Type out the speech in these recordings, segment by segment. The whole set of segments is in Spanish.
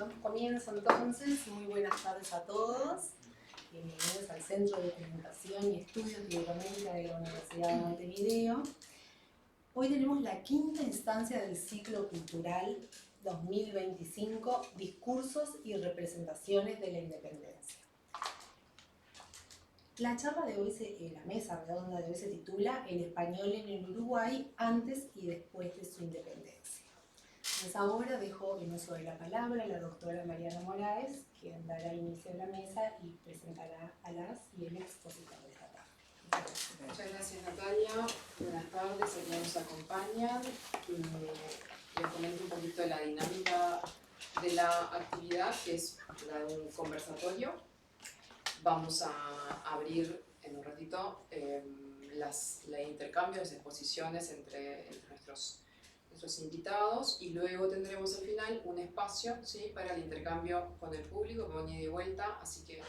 Bueno, comienzo entonces. Muy buenas tardes a todos. Bienvenidos al Centro de Documentación y Estudios de Iberoamérica de la Universidad de Montevideo. Hoy tenemos la quinta instancia del ciclo cultural 2025, Discursos y Representaciones de la Independencia. La charla de hoy, la mesa redonda de hoy se titula El español en el Uruguay antes y después de su independencia. Pues ahora dejo en uso de la palabra a la doctora Mariana Moraes, quien dará inicio a la mesa y presentará a las y el expositor de esta tarde. Muchas gracias, Natalia. Buenas tardes a quienes nos acompañan. Les comento un poquito de la dinámica de la actividad, que es la de un conversatorio. Vamos a abrir en un ratito el intercambio, las exposiciones entre nuestros invitados, y luego tendremos al final un espacio, ¿sí?, para el intercambio con el público, con ida y vuelta, así que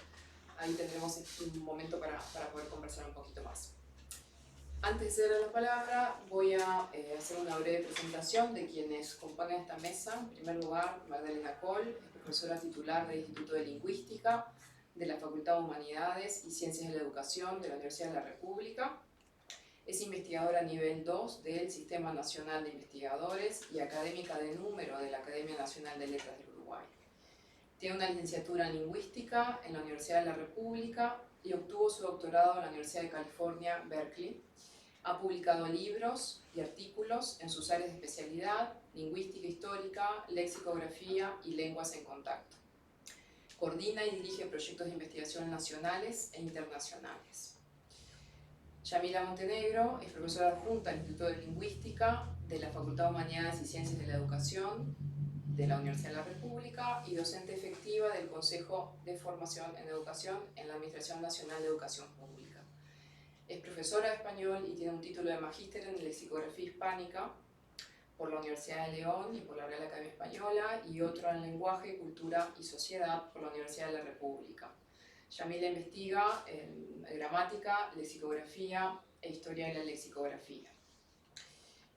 ahí tendremos un momento para poder conversar un poquito más. Antes de dar la palabra, voy a hacer una breve presentación de quienes componen esta mesa. En primer lugar, Magdalena Coll es profesora titular del Instituto de Lingüística de la Facultad de Humanidades y Ciencias de la Educación de la Universidad de la República. Es investigadora nivel 2 del Sistema Nacional de Investigadores y académica de número de la Academia Nacional de Letras del Uruguay. Tiene una licenciatura en Lingüística en la Universidad de la República y obtuvo su doctorado en la Universidad de California, Berkeley. Ha publicado libros y artículos en sus áreas de especialidad: lingüística histórica, lexicografía y lenguas en contacto. Coordina y dirige proyectos de investigación nacionales e internacionales. Yamila Montenegro es profesora adjunta del Instituto de Lingüística de la Facultad de Humanidades y Ciencias de la Educación de la Universidad de la República y docente efectiva del Consejo de Formación en Educación en la Administración Nacional de Educación Pública. Es profesora de español y tiene un título de magíster en lexicografía hispánica por la Universidad de León y por la Real Academia Española, y otro en lenguaje, cultura y sociedad por la Universidad de la República. Yamila investiga en gramática, lexicografía e historia de la lexicografía.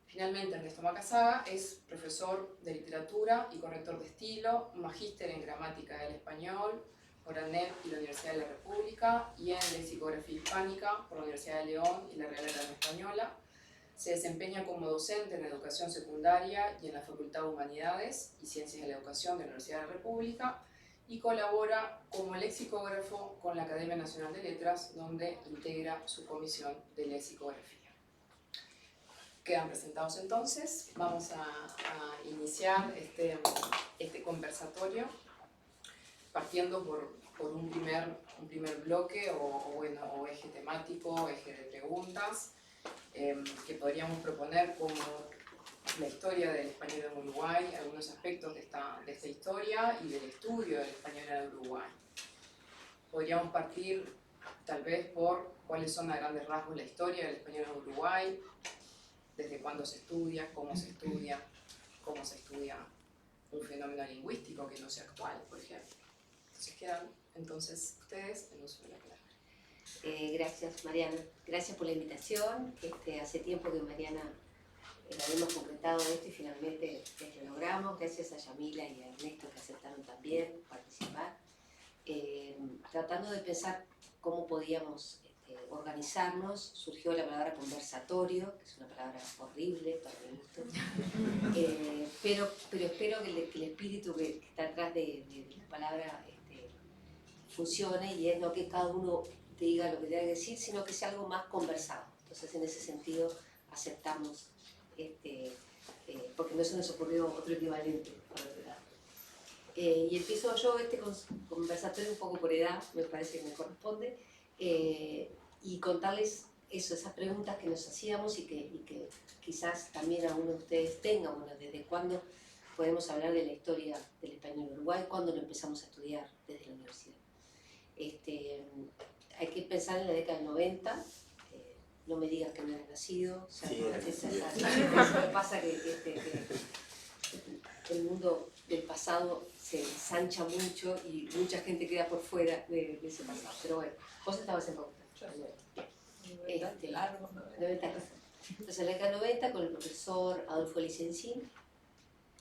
Finalmente, Ernesto Macazaga es profesor de literatura y corrector de estilo, magíster en gramática del español por ANEP y la Universidad de la República, y en lexicografía hispánica por la Universidad de León y la Real Academia Española. Se desempeña como docente en educación secundaria y en la Facultad de Humanidades y Ciencias de la Educación de la Universidad de la República, y colabora como lexicógrafo con la Academia Nacional de Letras, donde integra su comisión de lexicografía. Quedan presentados entonces. Vamos a iniciar este conversatorio partiendo por un primer bloque o eje temático, eje de preguntas, que podríamos proponer como la historia del español en Uruguay, algunos aspectos de esta historia y del estudio del español en Uruguay. Podríamos partir tal vez por cuáles son a grandes rasgos la historia del español en Uruguay, desde cuándo se estudia, cómo se estudia un fenómeno lingüístico que no sea actual, por ejemplo. Entonces quedan ustedes en uso de la palabra. Gracias, Mariana. Gracias por la invitación. Hace tiempo que Mariana habíamos concretado esto y finalmente lo logramos. Gracias a Yamila y a Ernesto, que aceptaron también participar. Tratando de pensar cómo podíamos organizarnos, surgió la palabra conversatorio, que es una palabra horrible para mi gusto, pero espero que el espíritu que está atrás de la palabra funcione, y es no que cada uno te diga lo que tenga que decir, sino que sea algo más conversado. Entonces, en ese sentido, aceptamos, porque no se nos ocurrió otro equivalente por otro lado. Y empiezo yo conversatorio un poco por edad, me parece que me corresponde, y contarles esas preguntas que nos hacíamos y que quizás también algunos de ustedes tengan. Bueno, ¿desde cuándo podemos hablar de la historia del español en Uruguay? ¿Cuándo lo empezamos a estudiar desde la universidad? Hay que pensar en la década del 90, no me digas que no eres nacido, o sea, sí, pasa que el mundo del pasado se ensancha mucho y mucha gente queda por fuera de ese pasado. Pero bueno, vos estabas en facultad. Largo, 90. Entonces en la década 90, con el profesor Adolfo Licencín,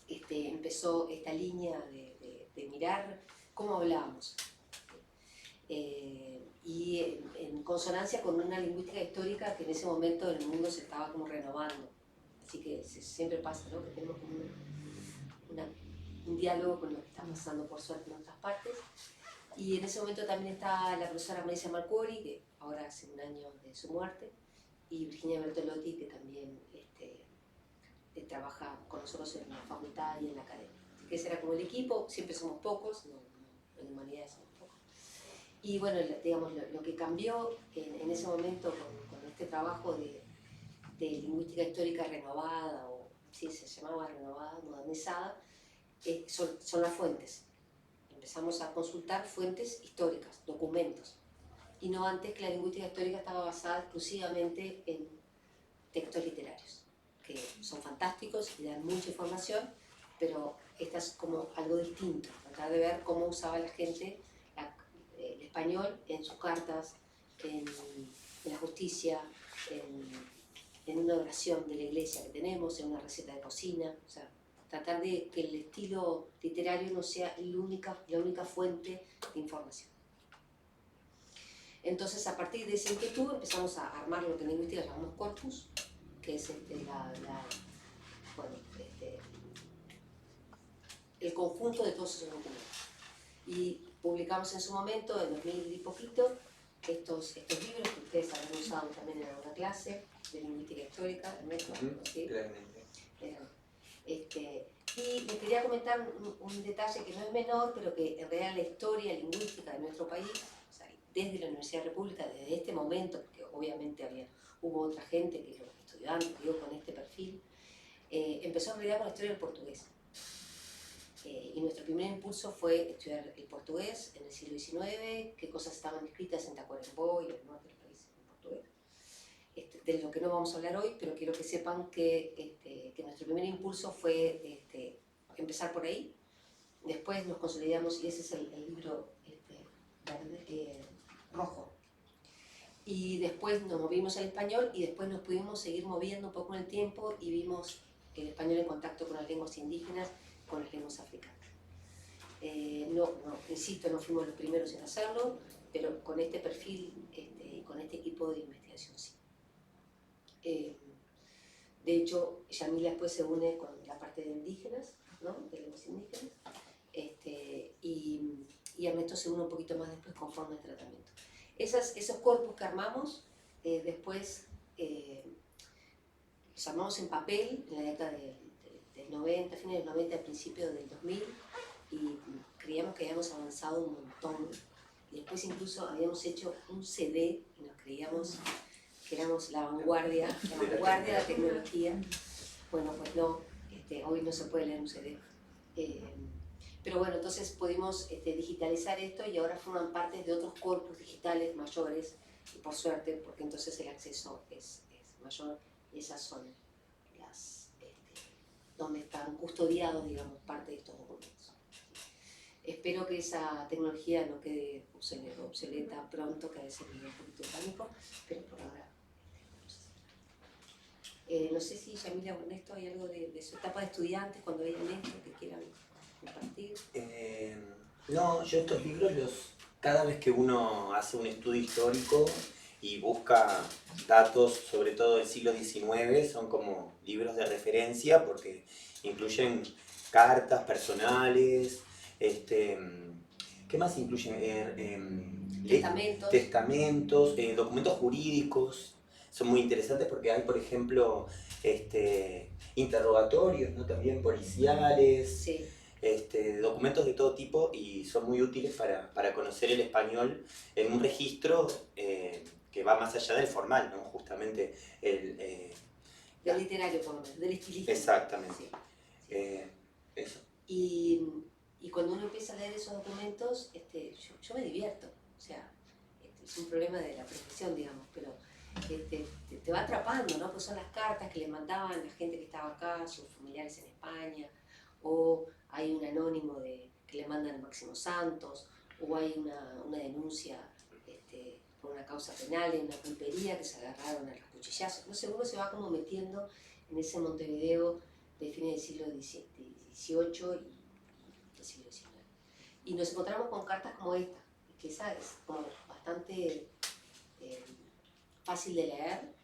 empezó esta línea de mirar cómo hablábamos. Y en consonancia con una lingüística histórica que en ese momento el mundo se estaba como renovando. Así que siempre pasa, ¿no? Que tenemos como un diálogo con lo que está pasando por suerte en otras partes. Y en ese momento también está la profesora Marisa Marcori, que ahora hace un año de su muerte, y Virginia Bertolotti, que también trabaja con nosotros en la facultad y en la academia. Así que ese era como el equipo, siempre somos pocos, en humanidades somos pocos. Y bueno, digamos, lo que cambió en ese momento con este trabajo de lingüística histórica renovada, o sí, se llamaba renovada, modernizada, son las fuentes. Empezamos a consultar fuentes históricas, documentos, y no antes que la lingüística histórica estaba basada exclusivamente en textos literarios, que son fantásticos y dan mucha información, pero esta es como algo distinto, tratar de ver cómo usaba la gente el español en sus cartas, en la justicia, en una oración de la iglesia que tenemos, en una receta de cocina, o sea, tratar de que el estilo literario no sea la única fuente de información. Entonces, a partir de esa inquietud empezamos a armar lo que en lingüística llamamos corpus, que es el conjunto de todos esos documentos. Y publicamos en su momento, en 2000 y poquito, estos libros que ustedes habrán usado también en alguna clase de lingüística histórica, Ernesto, ¿sí? Claramente. Y les quería comentar un detalle que no es menor, pero que en realidad la historia lingüística de nuestro país, o sea, desde la Universidad República, desde este momento, porque obviamente hubo otra gente que los estudiantes, digo, con este perfil, empezó en realidad con la historia del portugués. Y nuestro primer impulso fue estudiar el portugués en el siglo XIX, qué cosas estaban escritas en Tacuarembó y en el norte del país en portugués. De lo que no vamos a hablar hoy, pero quiero que sepan que nuestro primer impulso fue empezar por ahí. Después nos consolidamos, y ese es el libro rojo. Y después nos movimos al español y después nos pudimos seguir moviendo un poco en el tiempo y vimos el español en contacto con las lenguas indígenas, con las lenguas africanas. Insisto, no fuimos los primeros en hacerlo, pero con este perfil y con este equipo de investigación sí. De hecho, Yamila después se une con la parte de indígenas, ¿no? De lenguas indígenas, y Ernesto se une un poquito más después con formas de tratamiento. Esos corpus que armamos, después los armamos en papel en la década del 90, fines del 90, principios del 2000, y creíamos que habíamos avanzado un montón. Y después incluso habíamos hecho un CD y nos creíamos que éramos la vanguardia de la tecnología. Bueno, pues no, hoy no se puede leer un CD. Pero bueno, entonces pudimos digitalizar esto y ahora forman parte de otros corpus digitales mayores, y por suerte, porque entonces el acceso es mayor, y esas son las donde están custodiados, digamos, parte de estos documentos. Espero que esa tecnología no quede obsoleta pronto, que a veces me da un poquito de pánico, pero por ahora. No sé si Yamila o Ernesto hay algo de su etapa de estudiantes cuando veían esto que quieran compartir. No, yo estos libros, cada vez que uno hace un estudio histórico y busca datos, sobre todo del siglo XIX, son como libros de referencia porque incluyen cartas personales, ¿qué más incluyen? Testamentos, documentos jurídicos. Son muy interesantes porque hay, por ejemplo, interrogatorios, ¿no? También policiales, Sí. Documentos de todo tipo, y son muy útiles para conocer el español en un registro que va más allá del formal, ¿no? Justamente del literario, por lo menos, del estilista. Exactamente. Sí. Eso. Y cuando uno empieza a leer esos documentos, yo me divierto. O sea, es un problema de la profesión, digamos, pero te va atrapando, ¿no? Pues son las cartas que le mandaban la gente que estaba acá, sus familiares en España, o hay un anónimo que le mandan a Máximo Santos, o hay una denuncia por una causa penal en una pulpería que se agarraron a los cuchillazos. No sé, uno se va como metiendo en ese Montevideo de fines del siglo XVIII y del siglo XIX. Y nos encontramos con cartas como esta, que esa es como bastante fácil de leer.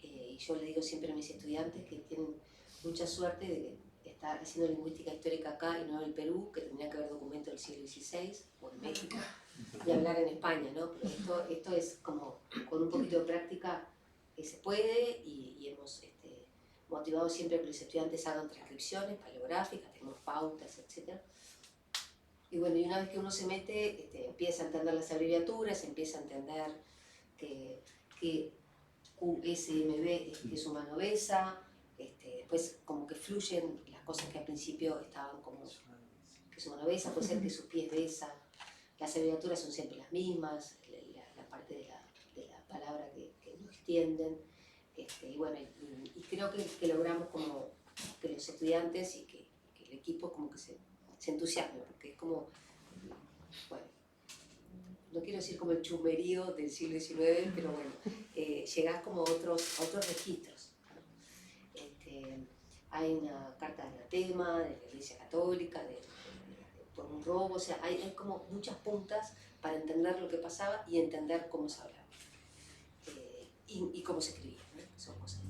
Y yo le digo siempre a mis estudiantes que tienen mucha suerte de estar haciendo lingüística histórica acá y no en el Perú, que tendría que haber documentos del siglo XVI, o en México, y hablar en España, ¿no? Pero esto es como, con un poquito de práctica se puede, y hemos motivado siempre a que los estudiantes hagan transcripciones paleográficas, tenemos pautas, etc. Y bueno, y una vez que uno se mete, empieza a entender las abreviaturas, empieza a entender que QSMB es humanovesa, después como que fluyen las cosas que al principio estaban como que es humanovesa, puede ser que sus pies besa, las abreviaturas son siempre las mismas, la parte de la palabra que no extienden, y bueno, y creo que logramos como que los estudiantes y que el equipo como que se entusiasmen, porque es como, bueno, no quiero decir como el chusmerío del siglo XIX, pero bueno, llegás como a otros registros, ¿no? Hay una carta de anatema de la Iglesia Católica, por un robo, o sea, hay como muchas puntas para entender lo que pasaba y entender cómo se hablaba, y cómo se escribía, ¿no? Son cosas.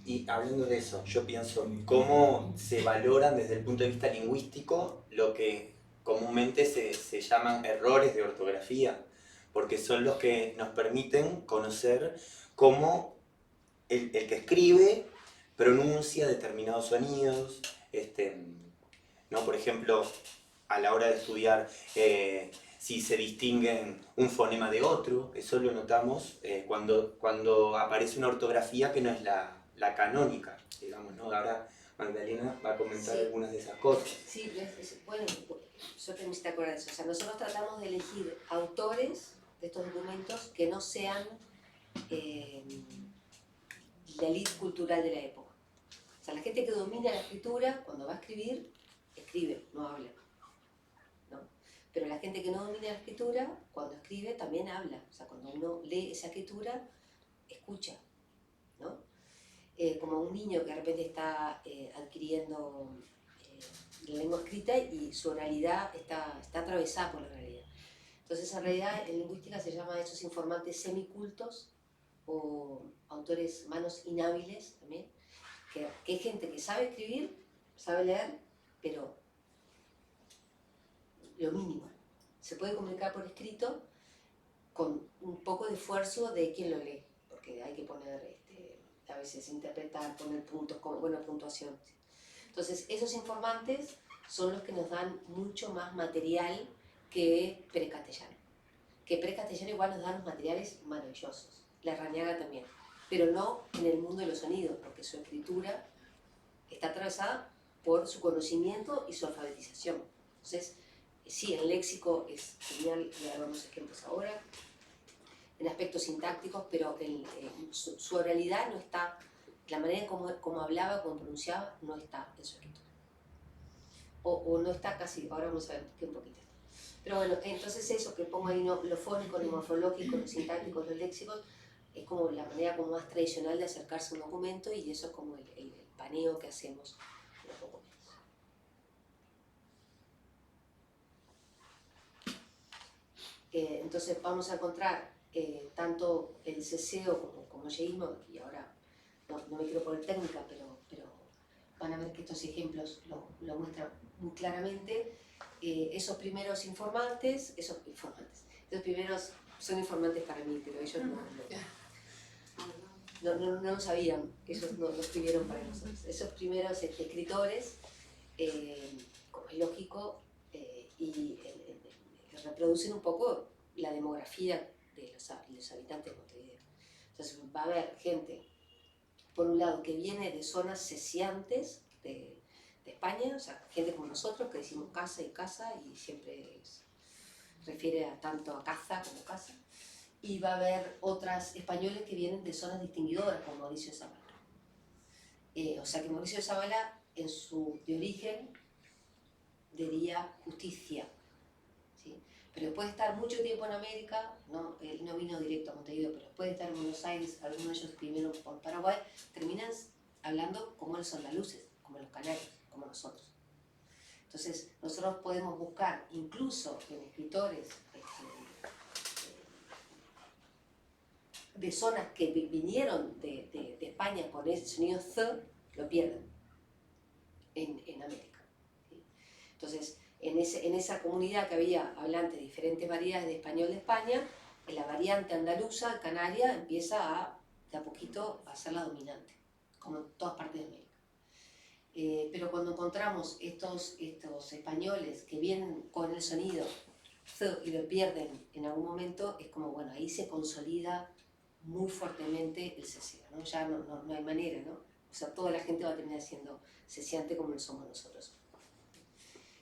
Y hablando de eso, yo pienso cómo se valoran desde el punto de vista lingüístico lo que comúnmente se llaman errores de ortografía, porque son los que nos permiten conocer cómo el que escribe pronuncia determinados sonidos, ¿no? Por ejemplo, a la hora de estudiar si se distinguen un fonema de otro, eso lo notamos cuando aparece una ortografía que no es la canónica, digamos, ¿no? Ahora Magdalena va a comentar Sí. algunas de esas cosas. Sí, bueno, yo te necesito acordar de eso. O sea, nosotros tratamos de elegir autores de estos documentos que no sean la elite cultural de la época. O sea, la gente que domina la escritura, cuando va a escribir, escribe, no habla, ¿no? Pero la gente que no domina la escritura, cuando escribe, también habla. O sea, cuando uno lee esa escritura, escucha, ¿no? Como un niño que de repente está adquiriendo la lengua escrita y su oralidad está atravesada por la realidad. Entonces, en realidad, en lingüística se llama a esos informantes semicultos o autores manos inhábiles también, que es gente que sabe escribir, sabe leer, pero lo mínimo. Se puede comunicar por escrito con un poco de esfuerzo de quien lo lee, porque hay que poner, a veces interpretar, poner puntos con buena puntuación. Entonces, esos informantes son los que nos dan mucho más material que precastellano. Que precastellano igual nos da los materiales maravillosos, la Rañaga también, pero no en el mundo de los sonidos, porque su escritura está atravesada por su conocimiento y su alfabetización. Entonces, sí, el léxico es genial, le damos ejemplos ahora, en aspectos sintácticos, pero su oralidad no está, la manera en cómo hablaba, cómo pronunciaba, no está en su escritura. O no está casi, ahora vamos a ver qué un poquito. Pero bueno, entonces eso que pongo ahí, ¿no? Lo fónico, lo morfológico, los sintácticos, los léxicos, es como la manera como más tradicional de acercarse a un documento, y eso es como el paneo que hacemos en los documentos. Entonces vamos a encontrar tanto el ceseo como el yeísmo, y ahora no me quiero poner técnica, pero van a ver que estos ejemplos lo muestran muy claramente. Esos primeros informantes, esos primeros son informantes para mí, pero ellos no lo sabían, ellos no lo escribieron para nosotros. Esos primeros escritores, como es lógico, y reproducen un poco la demografía de los habitantes de Montevideo. Entonces va a haber gente, por un lado, que viene de zonas seciantes de España, o sea, gente como nosotros que decimos casa y casa, y siempre refiere tanto a caza como casa. Y va a haber otras españoles que vienen de zonas distinguidoras, como Mauricio de Zabala. O sea que Mauricio de Zabala, en su de origen, diría justicia, ¿sí? Pero después de estar mucho tiempo en América, él no vino directo a Montevideo, pero después de estar en Buenos Aires, algunos de ellos escribieron por Paraguay, terminan hablando como los andaluces, como los canarios, como nosotros. Entonces, nosotros podemos buscar, incluso en escritores de zonas que vinieron de España con ese sonido th, lo pierden en América. ¿Sí? Entonces, en esa comunidad que había hablantes de diferentes variedades de español de España, la variante andaluza, canaria, empieza de a poquito a ser la dominante, como en todas partes de América. Pero cuando encontramos estos españoles que vienen con el sonido th y lo pierden en algún momento, es como, bueno, ahí se consolida muy fuertemente el ceseo, ¿no? Ya no hay manera, ¿no? O sea, toda la gente va a terminar siendo ceseante como lo somos nosotros.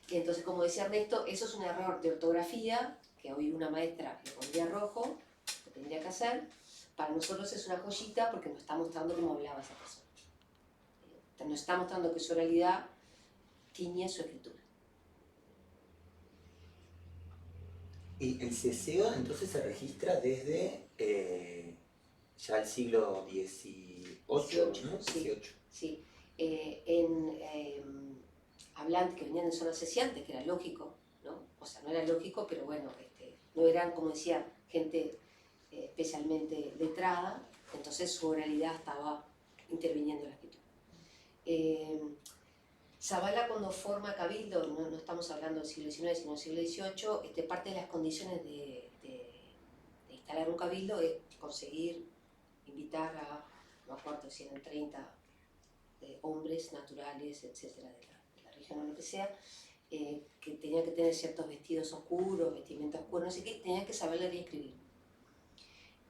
Y entonces, como decía Ernesto, eso es un error de ortografía, que hoy una maestra le pondría rojo, que tendría que hacer. Para nosotros es una joyita porque nos está mostrando cómo hablaba esa persona. Nos está mostrando que su oralidad tiñe su escritura. Y el ceseo entonces se registra desde ya el siglo XVIII, ¿no? Sí. Sí. Hablantes que venían de zonas cesiantes, que era lógico, ¿no? O sea, no era lógico, pero bueno, no eran, como decía, gente especialmente letrada, entonces su oralidad estaba interviniendo en la escritura. Zavala, cuando forma Cabildo, no estamos hablando del siglo XIX, sino del siglo XVIII, parte de las condiciones de instalar un cabildo es conseguir invitar a, no me acuerdo si eran 30 hombres naturales, etcétera, de la región o lo que sea, que tenían que tener ciertos vestidos oscuros, vestimenta oscura, no sé qué, tenían que saber leer y escribir.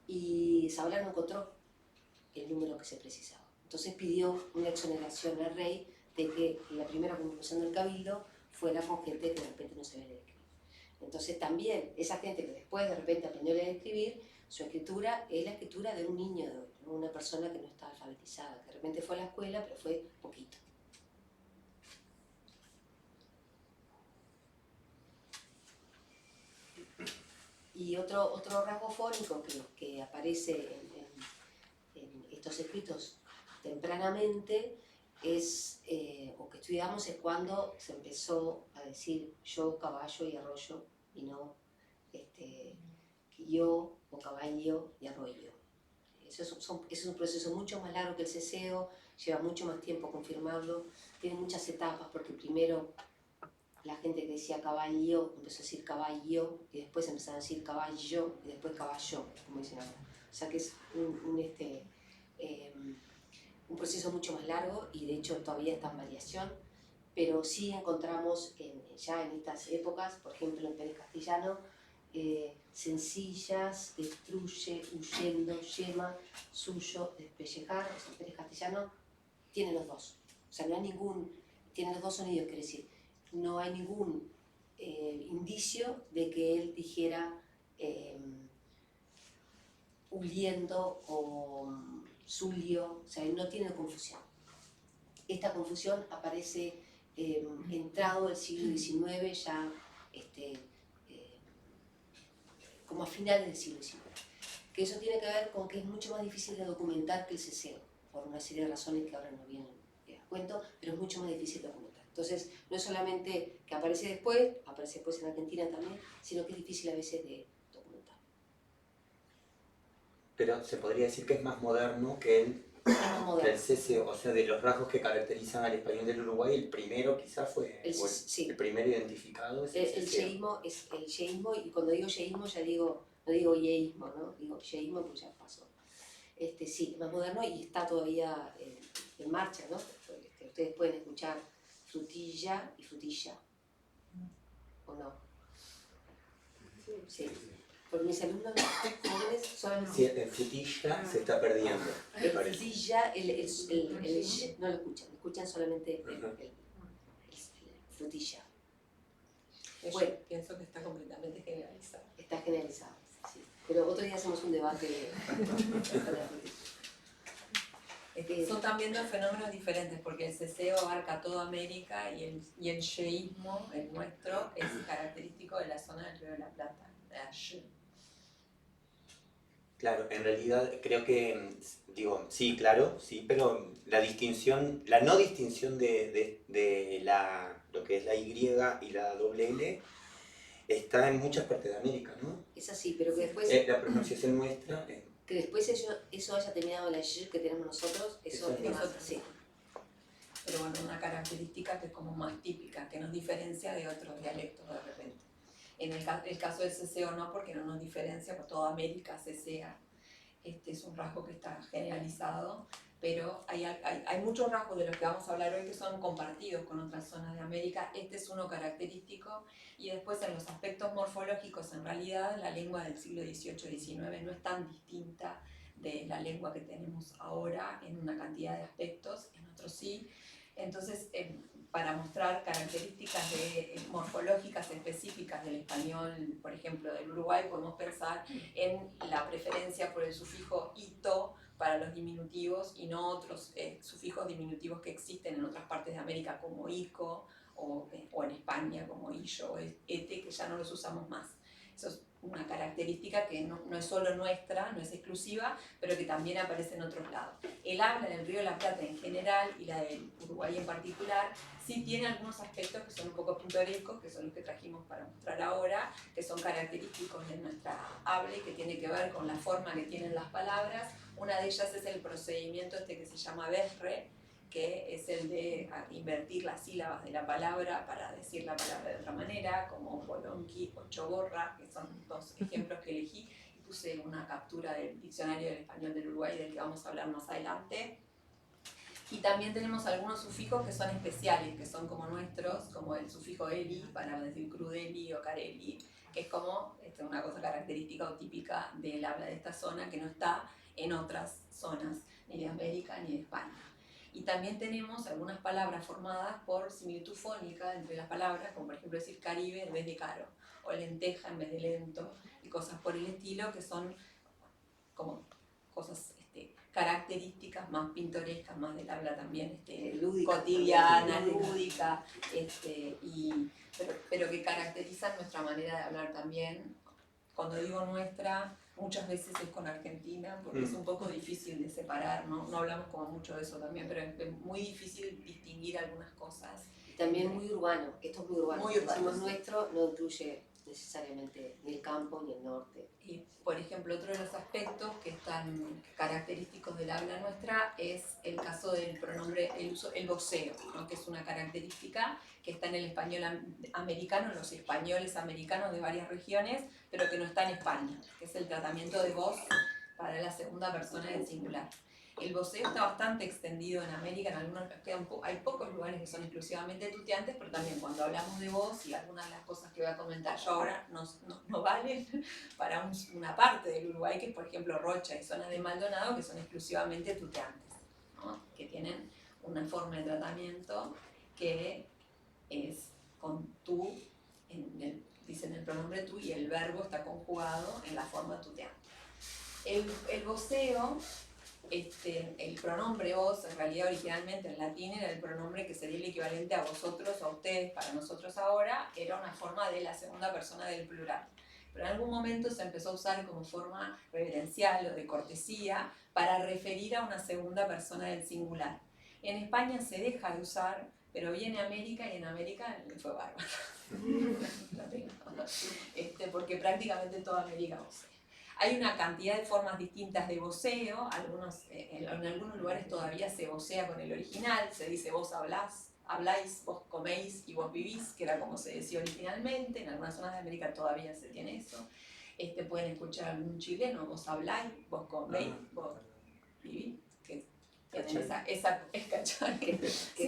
Y Zavala no encontró el número que se precisaba. Entonces pidió una exoneración al rey de que la primera convocación del cabildo fuera con gente que de repente no sabía leer y escribir. Entonces también esa gente que después de repente aprendió a leer y escribir, su escritura es la escritura de un niño de hoy, ¿no? Una persona que no está alfabetizada, que de repente fue a la escuela, pero fue poquito. Y otro rasgo fónico que aparece en estos escritos tempranamente es, o que estudiamos, es cuando se empezó a decir yo, caballo y arroyo, y no yo o caballo y arroyo. Eso es un proceso mucho más largo que el ceseo, lleva mucho más tiempo confirmarlo, tiene muchas etapas, porque primero la gente que decía caballo empezó a decir caballo, y después empezaron a decir caballo, y después caballo, como dicen ahora. O sea que es un proceso mucho más largo, y de hecho todavía está en variación, pero sí encontramos ya en estas épocas, por ejemplo en Pérez Castellano, sencillas, destruye, huyendo, yema, suyo, despellejar. O sea, Pérez Castellano tiene los dos. O sea, no hay ningún, tiene los dos sonidos, quiere decir, no hay ningún indicio de que él dijera huyendo o zulio, o sea, él no tiene confusión. Esta confusión aparece entrado el siglo XIX, ya como a finales del siglo XIX. Que eso tiene que ver con que es mucho más difícil de documentar que el ceseo, por una serie de razones que ahora no vienen a cuento, pero es mucho más difícil de documentar. Entonces, no es solamente que aparece después en Argentina también, sino que es difícil a veces de documentar. Pero se podría decir que es más moderno que el ceseo, o sea, de los rasgos que caracterizan al español del Uruguay, el primero quizás fue, el primero identificado es el yeísmo. El yeísmo, y cuando digo yeísmo ya digo, no digo yeísmo, ¿no? Digo yeísmo porque ya pasó. Sí, es más moderno y está todavía en marcha, ¿no? Ustedes pueden escuchar frutilla y frutilla, ¿o no? Sí. Porque mis alumnos jóvenes solamente... Sí, el frutilla se está perdiendo. El frutilla, no lo escuchan solamente el frutilla. Bueno, pienso que está completamente generalizado. Está generalizado, sí. Pero otro día hacemos un debate Son también dos fenómenos diferentes, porque el ceseo abarca toda América y el yeísmo, el nuestro, es característico de la zona del Río de la Plata, de allí. Claro, en realidad creo que, digo, sí, claro, sí, pero la distinción, la no distinción de lo que es la Y y la doble L está en muchas partes de América, ¿no? Es así, pero que después, La pronunciación nuestra, que después eso haya terminado en la Y que tenemos nosotros, eso Eso es es más, nosotros. sí. Pero bueno, una característica que es como más típica, que nos diferencia de otros dialectos de repente. En el caso del ceseo no, porque no nos diferencia, por toda América cesea. Es un rasgo que está generalizado, pero hay muchos rasgos de los que vamos a hablar hoy que son compartidos con otras zonas de América. Este es uno característico, y después en los aspectos morfológicos, en realidad la lengua del siglo XVIII-XIX no es tan distinta de la lengua que tenemos ahora en una cantidad de aspectos, en otros sí. Entonces, para mostrar características morfológicas específicas del español, por ejemplo, del Uruguay, podemos pensar en la preferencia por el sufijo ito para los diminutivos y no otros sufijos diminutivos que existen en otras partes de América como ico o en España como illo o ete, que ya no los usamos más. Eso es una característica que no es solo nuestra, no es exclusiva, pero que también aparece en otros lados. El habla del Río de la Plata en general y la del Uruguay en particular sí tiene algunos aspectos que son un poco pintorescos, que son los que trajimos para mostrar ahora, que son característicos de nuestra habla y que tiene que ver con la forma que tienen las palabras. Una de ellas es el procedimiento que se llama berre, que es el de invertir las sílabas de la palabra para decir la palabra de otra manera, como bolonqui o choborra, que son dos ejemplos que elegí, y puse una captura del diccionario del español del Uruguay, del que vamos a hablar más adelante. Y también tenemos algunos sufijos que son especiales, que son como nuestros, como el sufijo eli, para decir crudeli o careli, que es como una cosa característica o típica del habla de esta zona, que no está en otras zonas, ni de América ni de España. Y también tenemos algunas palabras formadas por similitud fónica entre las palabras, como por ejemplo decir Caribe en vez de caro, o lenteja en vez de lento, y cosas por el estilo, que son como cosas características más pintorescas, más del habla también Lúdica, cotidiana, también. lúdica, pero que caracterizan nuestra manera de hablar también. Cuando digo nuestra, muchas veces es con Argentina, porque es un poco difícil de separar, no hablamos como mucho de eso también, pero es muy difícil distinguir algunas cosas. También muy urbano, esto es muy urbano. Muy urbano. Decimos nuestro, no incluye necesariamente ni el campo ni el norte. Y, por ejemplo, otro de los aspectos que están característicos del habla nuestra es el caso del pronombre, el voceo, ¿no? Que es una característica que está en el español americano, en los españoles americanos de varias regiones, pero que no está en España, que es el tratamiento de voz para la segunda persona del singular. El voceo está bastante extendido en América, hay pocos lugares que son exclusivamente tuteantes, pero también cuando hablamos de voz, y algunas de las cosas que voy a comentar yo ahora no valen para una parte del Uruguay, que es por ejemplo Rocha y zona de Maldonado, que son exclusivamente tuteantes, ¿no? Que tienen una forma de tratamiento que es con tú, dicen el pronombre tú, y el verbo está conjugado en la forma tuteante. El voceo, el pronombre vos, en realidad originalmente en latín era el pronombre que sería el equivalente a vosotros o a ustedes para nosotros ahora, era una forma de la segunda persona del plural. Pero en algún momento se empezó a usar como forma reverencial o de cortesía para referir a una segunda persona del singular. En España se deja de usar, pero viene a América y en América le fue bárbaro. Porque prácticamente toda América vocea. Hay una cantidad de formas distintas de voceo, en algunos lugares todavía se vocea con el original, se dice vos habláis, vos coméis y vos vivís, que era como se decía originalmente. En algunas zonas de América todavía se tiene eso. Pueden escuchar a algún chileno, vos habláis, vos coméis, vos vivís, que tienen esa escachón Que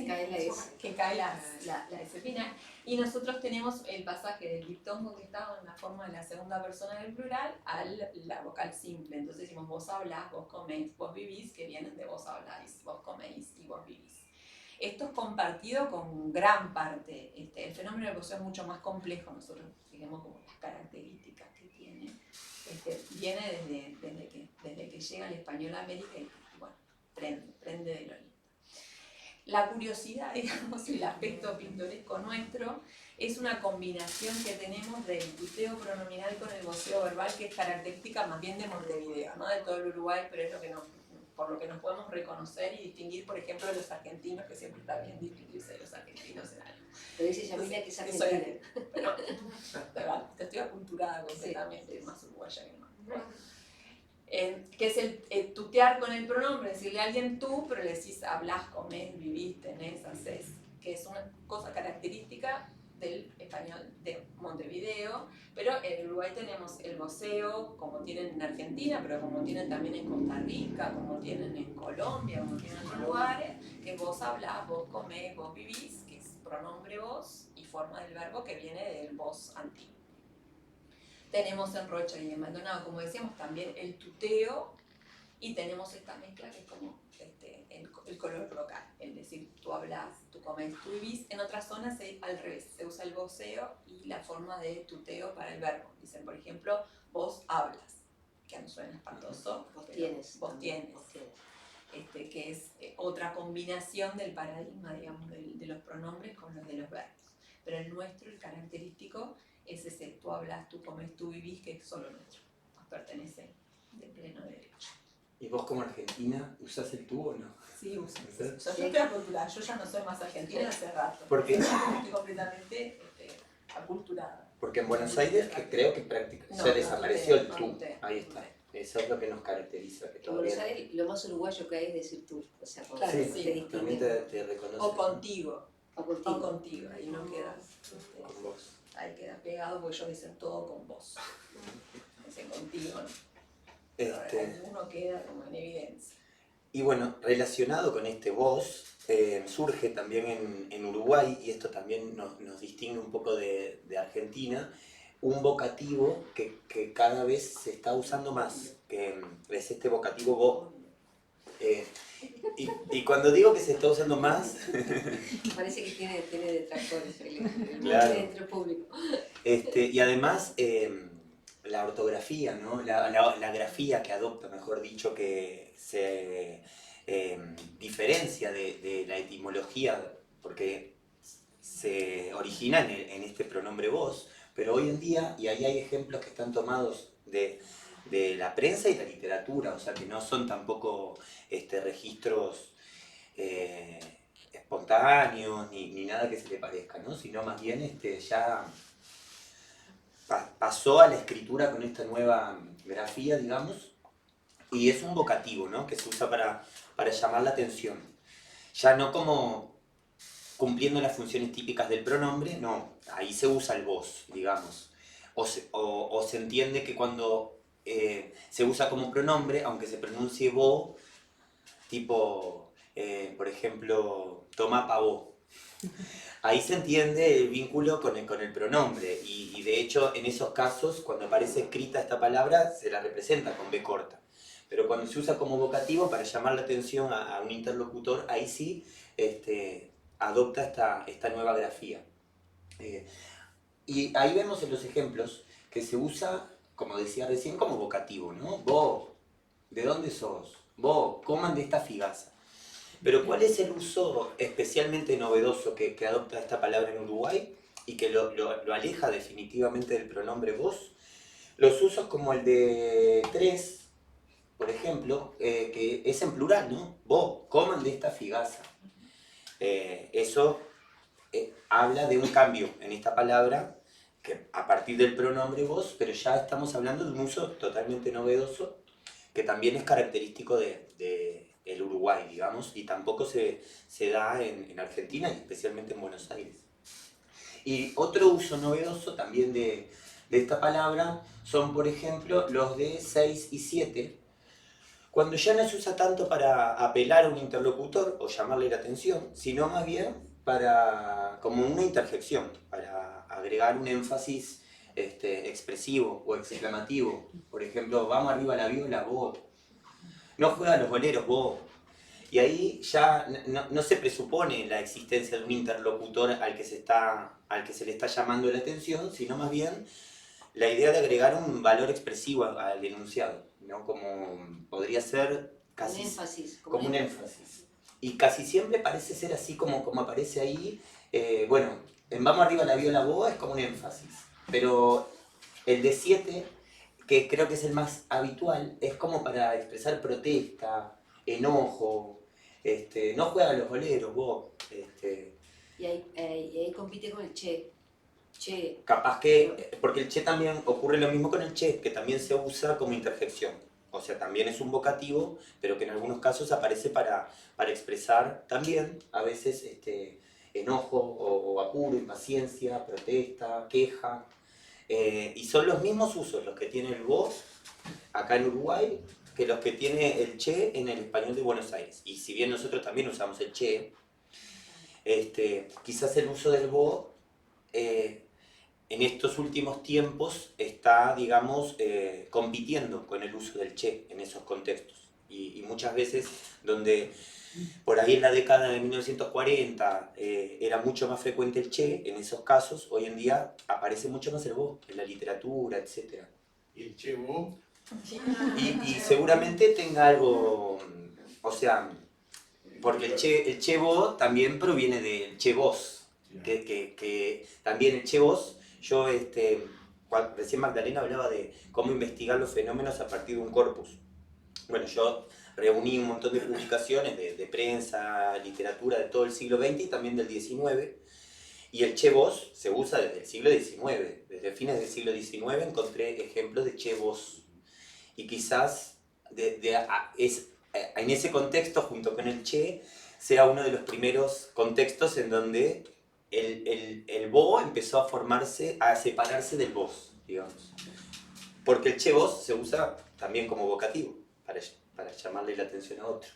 cae la S. que cae la S final. Y nosotros tenemos el pasaje del diptongo que está en la forma de la segunda persona del plural a la vocal simple. Entonces decimos vos hablás, vos coméis, vos vivís, que vienen de vos habláis, vos coméis y vos vivís. Esto es compartido con gran parte. El fenómeno del voceo es mucho más complejo. Nosotros digamos como las características que tiene. Viene desde que llega el español a América y bueno, prende de lo lindo. La curiosidad, digamos, el aspecto pintoresco nuestro, es una combinación que tenemos del tuteo pronominal con el voceo verbal, que es característica más bien de Montevideo, no de todo el Uruguay, pero es lo que por lo que nos podemos reconocer y distinguir, por ejemplo, de los argentinos, que siempre está bien distinguirse de los argentinos en algo. Pero dice Yamila que es Soy- argentina. Pero te estoy aculturada completamente, más uruguaya que no. Que es el tutear con el pronombre, decirle a alguien tú, pero le decís hablas, comés, vivís, tenés, hacés, que es una cosa característica del español de Montevideo, pero en Uruguay tenemos el voceo, como tienen en Argentina, pero como tienen también en Costa Rica, como tienen en Colombia, como tienen en otros lugares, que vos hablás, vos comés, vos vivís, que es pronombre vos y forma del verbo que viene del vos antiguo. Tenemos en Rocha y en Maldonado, como decíamos, también el tuteo, y tenemos esta mezcla que es como el color local, es decir, tú hablas, tú comes, tú vivís. En otras zonas al revés, se usa el voceo y la forma de tuteo para el verbo. Dicen, por ejemplo, vos hablas, que no suena espantoso, Vos pero tienes. vos tienes. Que es otra combinación del paradigma, digamos, de los pronombres con los de los verbos. Pero el nuestro, el característico, es ese, tú hablas, tú comes, tú vivís, que es solo nuestro, nos pertenece de pleno derecho. ¿Y vos como argentina usás el tú o no? Sí, uso. ¿Sí? O sea, yo estoy aculturada, yo ya no soy más argentina hace rato. ¿Por qué? Estoy completamente aculturada. Porque en Buenos Aires que creo que No, se desapareció el no tú. tuteo, Ahí no está. tuteo. Eso es lo que nos caracteriza. Que En Buenos todavía Aires lo más uruguayo que hay es decir tú, o sea, como Claro, te sí, también distingue. te reconoce O contigo, O contigo. o contigo, ahí no queda. con vos. Ahí queda pegado porque ellos dicen todo con vos. Dicen contigo, ¿no? Pero alguno queda como en evidencia. Y bueno, relacionado con este vos, surge también en Uruguay, y esto también nos distingue un poco de Argentina, un vocativo que cada vez se está usando más, que es este vocativo vos. Y cuando digo que se está usando más, Parece que tiene detractores el Claro. dentro público. y además la ortografía, ¿no? La grafía que adopta, mejor dicho, que se diferencia de la etimología, porque se origina en este pronombre vos, pero hoy en día, y ahí hay ejemplos que están tomados de la prensa y la literatura, o sea que no son tampoco registros espontáneos ni nada que se le parezca, ¿no? Sino más bien ya pasó a la escritura con esta nueva grafía, digamos, y es un vocativo, ¿no? Que se usa para llamar la atención. Ya no como cumpliendo las funciones típicas del pronombre, no, ahí se usa el vos, digamos. O se entiende que cuando se usa como pronombre, aunque se pronuncie vos, tipo, por ejemplo, toma pa' vos. Ahí se entiende el vínculo con el pronombre y de hecho en esos casos cuando aparece escrita esta palabra se la representa con B corta. Pero cuando se usa como vocativo para llamar la atención a un interlocutor, ahí sí adopta esta nueva grafía. Y ahí vemos en los ejemplos que se usa, como decía recién, como vocativo, ¿no? Vos, ¿de dónde sos? Vos, coman de esta figaza. Pero ¿cuál es el uso especialmente novedoso que adopta esta palabra en Uruguay y que lo aleja definitivamente del pronombre vos? Los usos como el de tres, por ejemplo, que es en plural, ¿no? Vos, coman de esta figaza. Eso habla de un cambio en esta palabra que a partir del pronombre vos, pero ya estamos hablando de un uso totalmente novedoso que también es característico del Uruguay, digamos, y tampoco se da en Argentina y especialmente en Buenos Aires. Y otro uso novedoso también de esta palabra son, por ejemplo, los de 6 y 7, cuando ya no se usa tanto para apelar a un interlocutor o llamarle la atención, sino más bien como una interjección, para agregar un énfasis expresivo o exclamativo. Por ejemplo, vamos arriba la viola, vos. No juega a los boleros, vos. Y ahí ya no se presupone la existencia de un interlocutor al que se le está llamando la atención, sino más bien la idea de agregar un valor expresivo al enunciado, ¿no? Como podría ser casi Un énfasis. como un énfasis. Y casi siempre parece ser así como aparece ahí. Bueno, en Vamos arriba la viola boa es como un énfasis, pero el de 7, que creo que es el más habitual, es como para expresar protesta, enojo, no juega a los boleros, vos. Y ahí compite con el che. Che, Capaz que, porque el che también ocurre lo mismo con el che, que también se usa como interjección. O sea, también es un vocativo, pero que en algunos casos aparece para expresar también, a veces, enojo o apuro, impaciencia, protesta, queja. Y son los mismos usos los que tiene el vos acá en Uruguay que los que tiene el che en el español de Buenos Aires. Y si bien nosotros también usamos el che, quizás el uso del vos en estos últimos tiempos está, digamos, compitiendo con el uso del che en esos contextos. Y muchas veces donde por ahí en la década de 1940 era mucho más frecuente el che, en esos casos, hoy en día aparece mucho más el vos, en la literatura, etc. ¿Y el che vos? Y seguramente tenga algo, o sea, porque el che vos también proviene del che vos, que también el che vos, yo, recién Magdalena hablaba de cómo investigar los fenómenos a partir de un corpus. Bueno, yo reuní un montón de publicaciones de prensa, literatura de todo el siglo XX y también del XIX, y el che vos se usa desde el siglo XIX, desde fines del siglo XIX encontré ejemplos de che vos, y quizás en ese contexto, junto con el che, sea uno de los primeros contextos en donde el bo empezó a formarse, a separarse del vos, digamos. Porque el che vos se usa también como vocativo, para llamarle la atención a otro.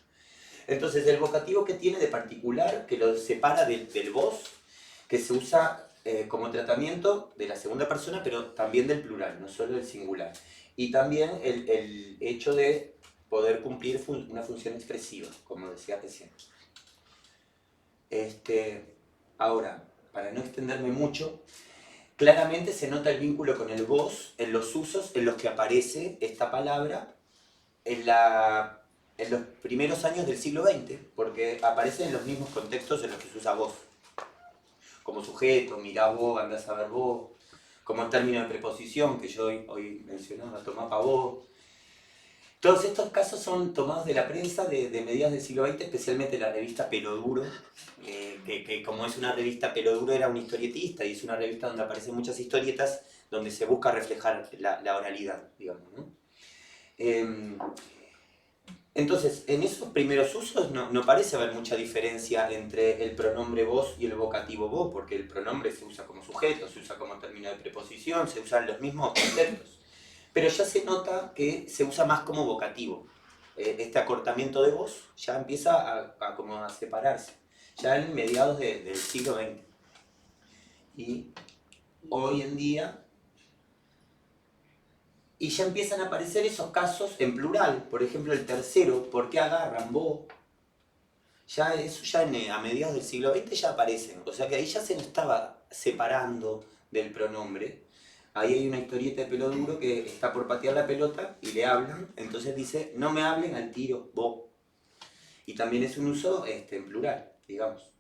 Entonces, el vocativo que tiene de particular, que lo separa del vos, que se usa como tratamiento de la segunda persona, pero también del plural, no solo del singular. Y también el hecho de poder cumplir una función expresiva, como decía recién. Ahora, para no extenderme mucho, claramente se nota el vínculo con el vos en los usos en los que aparece esta palabra en los primeros años del siglo XX, porque aparece en los mismos contextos en los que se usa vos. Como sujeto, mirá vos, andás a ver vos, como término de preposición, que yo hoy mencionaba, tomá pa' vos. Todos estos casos son tomados de la prensa de mediados del siglo XX, especialmente la revista Peloduro, que como es una revista, Peloduro era un historietista y es una revista donde aparecen muchas historietas donde se busca reflejar la oralidad, digamos, ¿no? Entonces, en esos primeros usos no parece haber mucha diferencia entre el pronombre vos y el vocativo vos, porque el pronombre se usa como sujeto, se usa como término de preposición, se usan los mismos conceptos. Pero ya se nota que se usa más como vocativo. Este acortamiento de voz ya empieza como a separarse, ya en mediados del siglo XX. Y hoy en día, y ya empiezan a aparecer esos casos en plural, por ejemplo el tercero, ¿por qué agarran vos? Ya eso ya a mediados del siglo XX ya aparecen, o sea que ahí ya se nos estaba separando del pronombre. Ahí hay una historieta de Peloduro que está por patear la pelota y le hablan, entonces dice, no me hablen al tiro, vos. Y también es un uso en plural, digamos.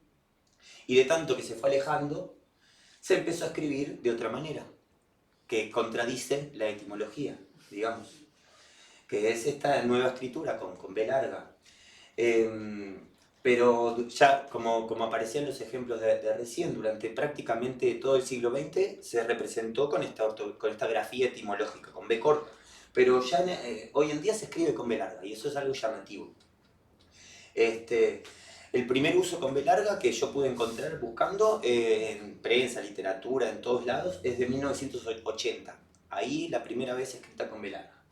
Y de tanto que se fue alejando, se empezó a escribir de otra manera, que contradice la etimología, digamos. Que es esta nueva escritura con B larga. Pero ya, como aparecían los ejemplos de recién, durante prácticamente todo el siglo XX se representó con esta grafía etimológica, con B corta. Pero ya hoy en día se escribe con B larga, y eso es algo llamativo. El primer uso con B larga que yo pude encontrar buscando en prensa, literatura, en todos lados, es de 1980. Ahí la primera vez escrita con B larga.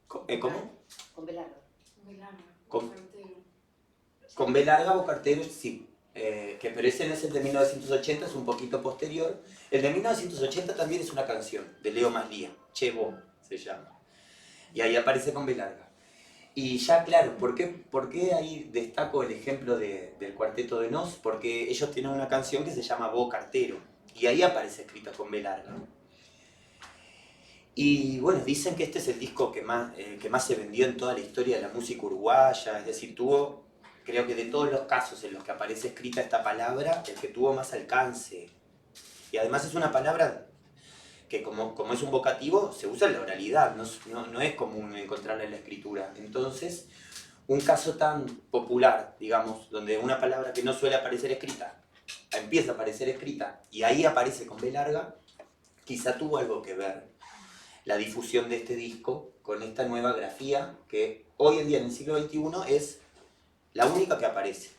¿Cómo? Con velardo. Con B larga, Bocartero, sí. Pero ese no es el de 1980, es un poquito posterior. El de 1980 también es una canción de Leo Maslía, Che Vos se llama. Y ahí aparece con B larga. Y ya, claro, ¿por qué ahí destaco el ejemplo del Cuarteto de Nos? Porque ellos tienen una canción que se llama Bocartero. Y ahí aparece escrita con B larga. Y bueno, dicen que este es el disco que más se vendió en toda la historia de la música uruguaya. Es decir, tuvo creo que de todos los casos en los que aparece escrita esta palabra, el que tuvo más alcance. Y además es una palabra que como es un vocativo, se usa en la oralidad, no es común encontrarla en la escritura. Entonces, un caso tan popular, digamos, donde una palabra que no suele aparecer escrita, empieza a aparecer escrita, y ahí aparece con B larga, quizá tuvo algo que ver la difusión de este disco con esta nueva grafía que hoy en día en el siglo XXI es la única que aparece.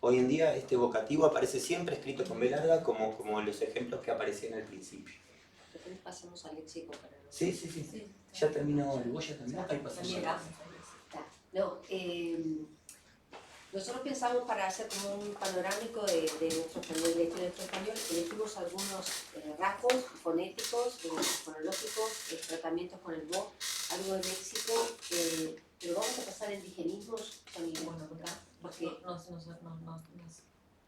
Hoy en día este vocativo aparece siempre escrito con B larga como los ejemplos que aparecían al principio. Después pasamos al léxico para no... Sí. Ya terminó el Goya también. Ahí pasamos. Está. No, nosotros pensamos para hacer como un panorámico de nuestro español, de nuestro español, elegimos algunos rasgos fonéticos, fonológicos, tratamientos con el voz, algo de léxico, pero vamos a pasar en indigenismos también. Bueno, porque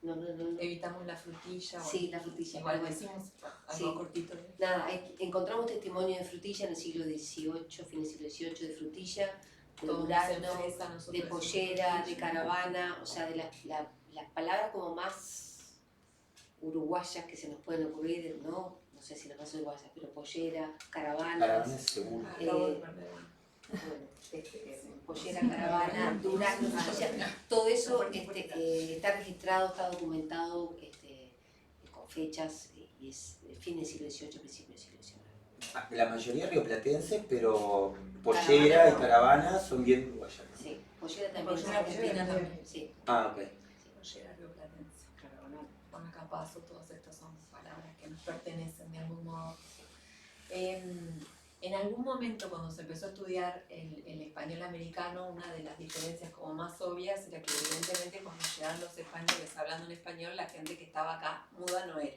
No. evitamos la frutilla. Sí, la frutilla. Igual Bueno, decimos algo sí. cortito. Nada, encontramos testimonio de frutilla en el siglo XVIII, fin del siglo XVIII, de frutilla, de durazno, de pollera, de caravana, o sea, de las palabras como más uruguayas que se nos pueden ocurrir, no sé si las más uruguayas, pero pollera, caravanas, Caravana seguro. pollera, caravana, durazno, frutilla, todo eso está registrado, está documentado con fechas y es fin del siglo XVIII, principio del siglo XIX. La mayoría rioplatenses, pero pollera y caravana son bien uruguayas. Sí, pollera también. Pollera argentina también. Sí. Ah, ok. Pollera rioplatense. Bueno, capazo, todas estas son palabras que nos pertenecen de algún modo. En algún momento cuando se empezó a estudiar el español americano, una de las diferencias como más obvias era que evidentemente cuando llegaban los españoles hablando en español, la gente que estaba acá muda no era.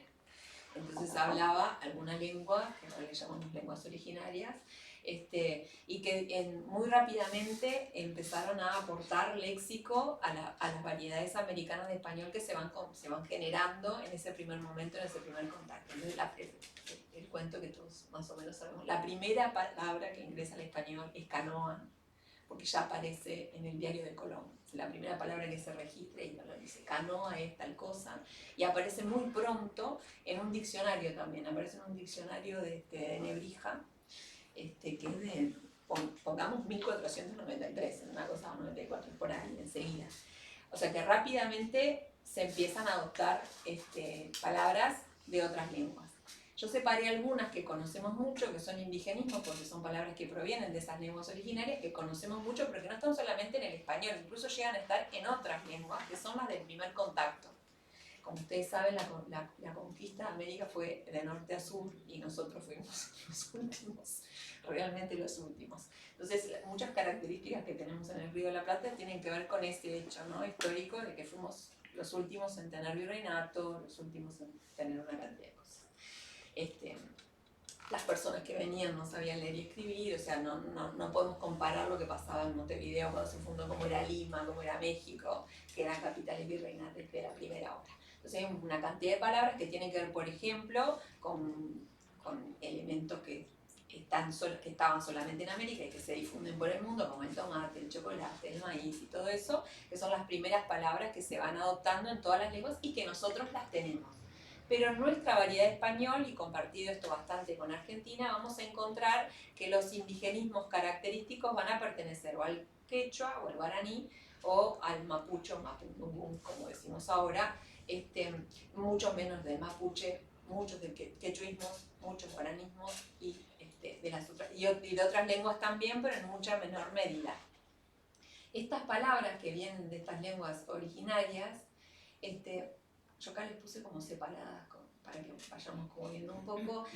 Entonces hablaba alguna lengua, que no le llamamos lenguas originarias, y que muy rápidamente empezaron a aportar léxico a las variedades americanas de español que se van generando en ese primer momento, en ese primer contacto. Entonces, el cuento que todos más o menos sabemos. La primera palabra que ingresa al español es canoa, porque ya aparece en el Diario de Colón. La primera palabra que se registra y lo dice, canoa es tal cosa, y aparece muy pronto en un diccionario también, aparece en un diccionario de Nebrija, que es de, pongamos 1493, en una cosa 94 por ahí, enseguida. O sea que rápidamente se empiezan a adoptar palabras de otras lenguas. Yo separé algunas que conocemos mucho, que son indigenismos, porque son palabras que provienen de esas lenguas originarias, que conocemos mucho, pero que no están solamente en el español, incluso llegan a estar en otras lenguas, que son las del primer contacto. Como ustedes saben, la conquista de América fue de norte a sur y nosotros fuimos los últimos, realmente los últimos. Entonces, muchas características que tenemos en el Río de la Plata tienen que ver con este hecho, ¿no?, histórico de que fuimos los últimos en tener virreinato, los últimos en tener una cantidad de cosas. Las personas que venían no sabían leer y escribir, o sea, no podemos comparar lo que pasaba en Montevideo cuando se fundó, como era Lima, como era México, que eran capitales virreinatas de la primera hora. Entonces hay una cantidad de palabras que tienen que ver, por ejemplo, con elementos que estaban solamente en América y que se difunden por el mundo, como el tomate, el chocolate, el maíz y todo eso, que son las primeras palabras que se van adoptando en todas las lenguas y que nosotros las tenemos. Pero en nuestra variedad de español, y compartido esto bastante con Argentina, vamos a encontrar que los indigenismos característicos van a pertenecer o al quechua o al guaraní o al mapuche o mapudungún, como decimos ahora, mucho menos del mapuche, muchos del quechuismos, muchos guaranismos y de otras lenguas también, pero en mucha menor medida. Estas palabras que vienen de estas lenguas originarias, yo acá les puse como separadas para que vayamos como viendo un poco.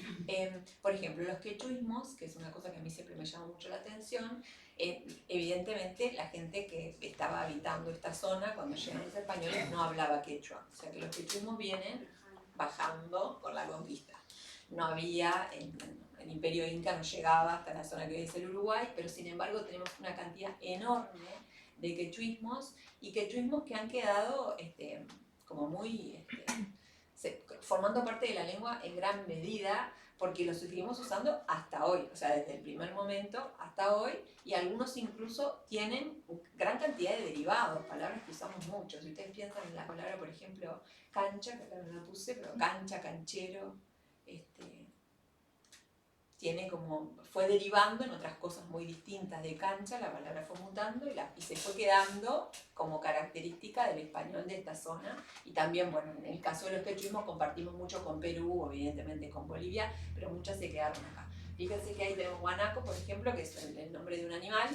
Por ejemplo, los quechuismos, que es una cosa que a mí siempre me llama mucho la atención, evidentemente la gente que estaba habitando esta zona cuando llegaron los españoles no hablaba quechua. O sea que los quechuismos vienen bajando con la conquista. No había, el imperio inca no llegaba hasta la zona que hoy es el Uruguay, pero sin embargo tenemos una cantidad enorme de quechuismos y quechuismos que han quedado como muy formando parte de la lengua en gran medida, porque lo seguimos usando hasta hoy, o sea, desde el primer momento hasta hoy, y algunos incluso tienen gran cantidad de derivados, palabras que usamos mucho. Si ustedes piensan en la palabra, por ejemplo, cancha, que acá no la puse, pero cancha, canchero, tiene como, fue derivando en otras cosas muy distintas de cancha, la palabra fue mutando y se fue quedando como característica del español de esta zona. Y también, bueno, en el caso de los quechuismos compartimos mucho con Perú, evidentemente con Bolivia, pero muchas se quedaron acá. Fíjense que ahí tenemos guanaco, por ejemplo, que es el nombre de un animal,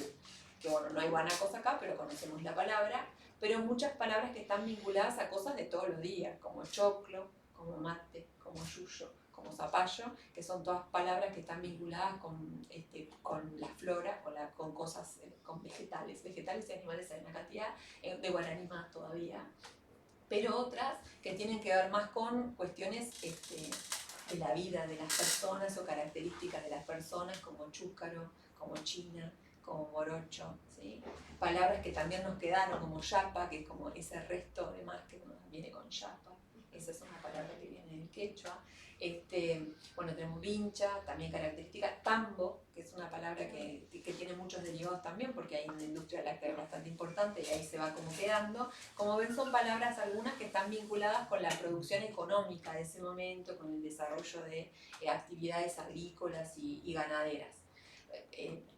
que bueno, no hay guanacos acá, pero conocemos la palabra, pero muchas palabras que están vinculadas a cosas de todos los días, como choclo, como mate, como yuyo, como zapallo, que son todas palabras que están vinculadas con la flora, con cosas, con vegetales y animales. Hay una cantidad de guaraní más todavía, pero otras que tienen que ver más con cuestiones de la vida de las personas o características de las personas, como chúcaro, como china, como morocho, ¿sí? Palabras que también nos quedaron, como yapa, que es como ese resto de más que viene con yapa. Esa es una palabra que viene del quechua. Bueno, tenemos vincha, también característica. Tambo, que es una palabra que tiene muchos derivados también, porque hay una industria láctea bastante importante y ahí se va como quedando. Como ven, son palabras algunas que están vinculadas con la producción económica de ese momento, con el desarrollo de actividades agrícolas y ganaderas.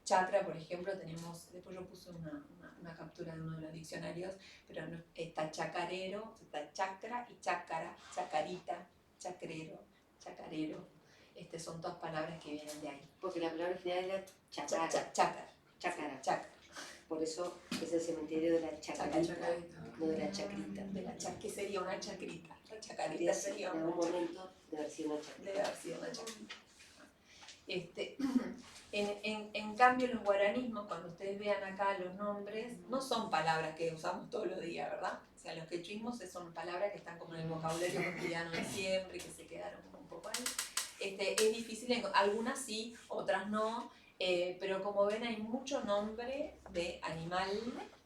Chacra, por ejemplo, tenemos, después yo puse una captura de uno de los diccionarios, pero no, está chacarero, está chacra y chácara, chacarita, chacrero, chacarero. Son todas palabras que vienen de ahí. Porque la palabra original era chacara. Chácara. Chácara. Por eso es el cementerio de la chacarita, no de la chacrita. ¿Qué sería una chacrita? La chacarita sería en algún momento debe haber sido una chacrita. Debe haber sido una chacrita. En cambio, los guaranismos, cuando ustedes vean acá los nombres, no son palabras que usamos todos los días, ¿verdad? O sea, los quechuismos son palabras que están como en el vocabulario cotidiano de siempre, que se quedaron como un poco ahí. Es difícil, algunas sí, otras no, pero como ven hay mucho nombre de animal,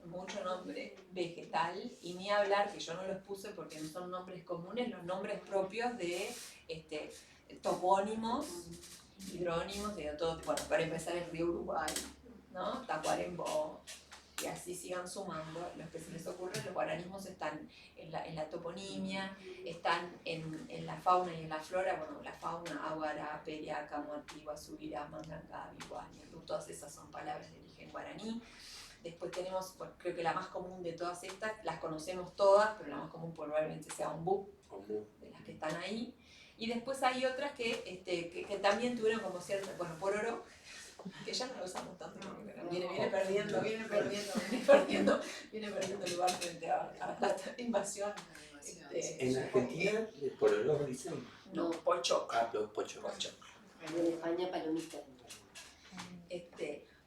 mucho nombre vegetal, y ni hablar, que yo no los puse porque no son nombres comunes, los nombres propios de topónimos, hidrónimos, de todo. Bueno, para empezar el río Uruguay, ¿no? Tacuarembó, y así sigan sumando los que se les ocurren. Los guaranismos están en la toponimia, están en la fauna y en la flora. Bueno, la fauna, aguara, periaca, moatigua, subirá, mangangá, biguani, todas esas son palabras de origen guaraní. Después tenemos, bueno, creo que la más común de todas estas, las conocemos todas, pero la más común probablemente sea ombú, de las que están ahí. Y después hay otras que también tuvieron como cierta, bueno, pororo, que ya no lo usamos tanto, viene perdiendo lugar frente a la invasión. En Argentina, pororo dicen. No, pocho. Pocho. En España, palomita.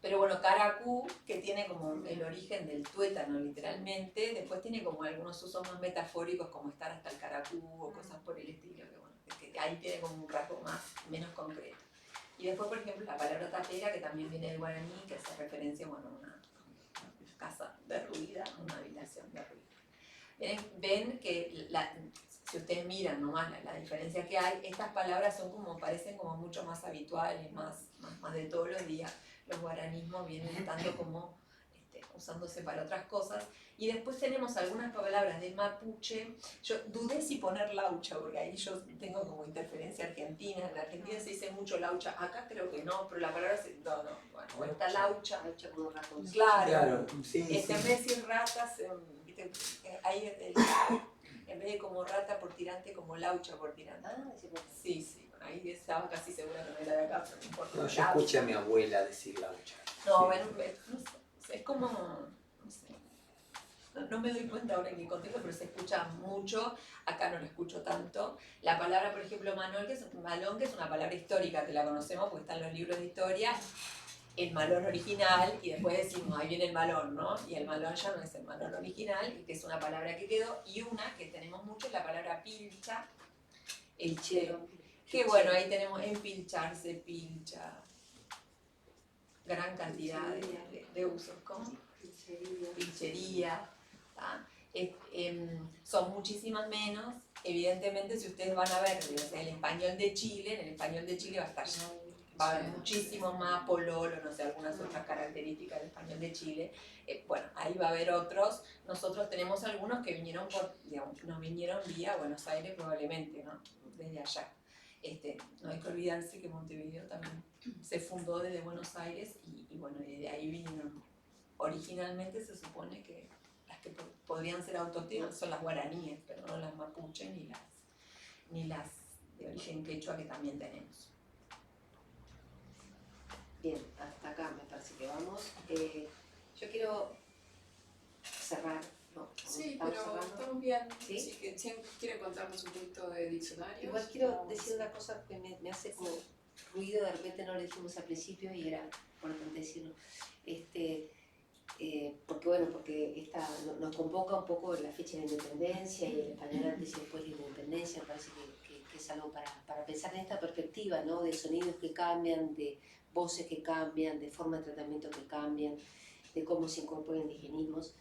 Pero bueno, caracú, que tiene como el origen del tuétano literalmente, después tiene como algunos usos más metafóricos como estar hasta el caracú o cosas por el estilo, que ahí tiene como un rasgo menos concreto. Y después, por ejemplo, la palabra tapera, que también viene del guaraní, que hace referencia a una casa derruida, una habitación derruida. Ven que si ustedes miran nomás la diferencia que hay, estas palabras parecen como mucho más habituales, más de todos los días. Los guaranismos vienen estando como usándose para otras cosas. Y después tenemos algunas palabras del mapuche. Yo dudé si poner laucha, porque ahí yo tengo como interferencia argentina. En Argentina se dice mucho laucha, acá creo que no, pero la palabra bueno, está laucha. Laucha como ratón. Claro, sí. En vez de decir ratas, ahí en vez de como rata por tirante, como laucha por tirante. Sí. Ahí estaba casi segura que no era de acá, pero no importa. No, yo escuché a mi abuela decir laucha. No, sí. es como, no sé, no me doy cuenta ahora en qué contexto, pero se escucha mucho, acá no lo escucho tanto. La palabra, por ejemplo, malón, que es una palabra histórica, que la conocemos porque está en los libros de historia, el malón original, y después decimos, ahí viene el malón, ¿no? Y el malón ya no es el malón original, que es una palabra que quedó, y una que tenemos mucho es la palabra pilcha, el chero. Que bueno, ahí tenemos empilcharse, pilcha, gran cantidad de usos, como pilchería, son muchísimas menos. Evidentemente, si ustedes van a ver el español de Chile, en el español de Chile va a haber muchísimo más pololo, no sé, algunas otras características del español de Chile. Bueno, ahí va a haber otros. Nosotros tenemos algunos que vinieron nos vinieron vía Buenos Aires probablemente, ¿no? Desde allá. No hay que olvidarse que Montevideo también se fundó desde Buenos Aires y bueno, desde ahí vinieron. Originalmente se supone que las que podrían ser autóctonas son las guaraníes, pero no las mapuches ni las de origen quechua que también tenemos. Bien, hasta acá me parece que vamos. Yo quiero cerrar. No, Sí, ¿estamos pero cerrando? estamos bien. ¿Sí? Sí, que si quieren contarnos un poquito de diccionarios. Igual quiero estamos- decir una cosa que me hace como ruido, de repente no lo dijimos al principio y era importante decirlo. Porque nos convoca un poco la fecha de la independencia y el español antes y después de la independencia. Me parece que es algo para pensar en esta perspectiva, ¿no? De sonidos que cambian, de voces que cambian, de forma de tratamiento que cambian, de cómo se incorporan indigenismos.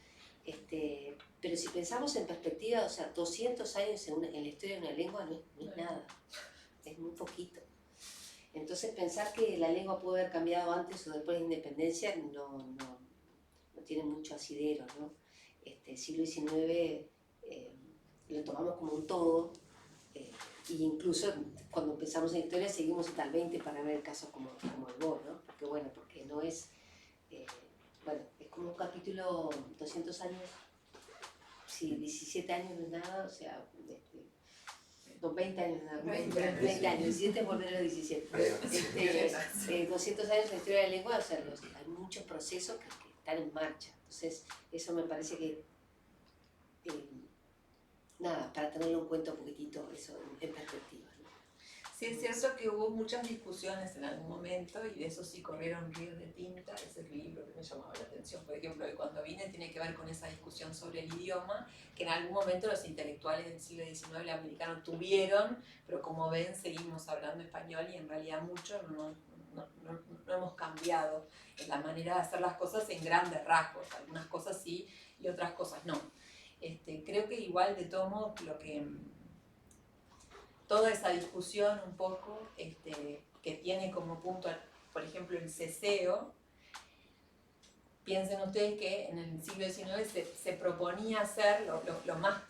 Pero si pensamos en perspectiva, o sea, 200 años en la historia de una lengua no es nada, es muy poquito. Entonces pensar que la lengua puede haber cambiado antes o después de la independencia no tiene mucho asidero, ¿no? Siglo XIX lo tomamos como un todo, e incluso cuando empezamos en historia seguimos hasta el 20 para ver casos como el Bo, ¿no? Porque no es, es como un capítulo, 200 años, si 17 años no es nada, o sea, 20 años, no, 20 años, 17 volver a los 17. 200 años de historia de la lengua, o sea, hay muchos procesos que están en marcha. Entonces, eso me parece que, para tenerlo en cuenta un poquitito, eso en perspectiva, ¿no? Sí, es cierto que hubo muchas discusiones en algún momento y de eso sí corrieron ríos de tinta. Ese es el libro que me llamaba la atención, por ejemplo, y cuando vine tiene que ver con esa discusión sobre el idioma que en algún momento los intelectuales del siglo XIX el americano tuvieron, pero como ven seguimos hablando español y en realidad mucho no hemos cambiado en la manera de hacer las cosas en grandes rasgos, algunas cosas sí y otras cosas no. Creo que igual de todo modo toda esa discusión un poco que tiene como punto, por ejemplo, el ceseo. Piensen ustedes que en el siglo XIX se proponía hacer lo más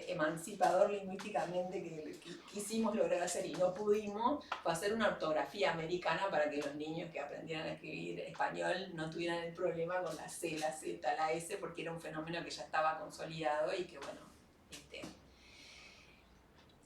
emancipador lingüísticamente que quisimos lograr hacer y no pudimos, fue hacer una ortografía americana para que los niños que aprendieran a escribir español no tuvieran el problema con la C, la Z, la S, porque era un fenómeno que ya estaba consolidado y que, bueno,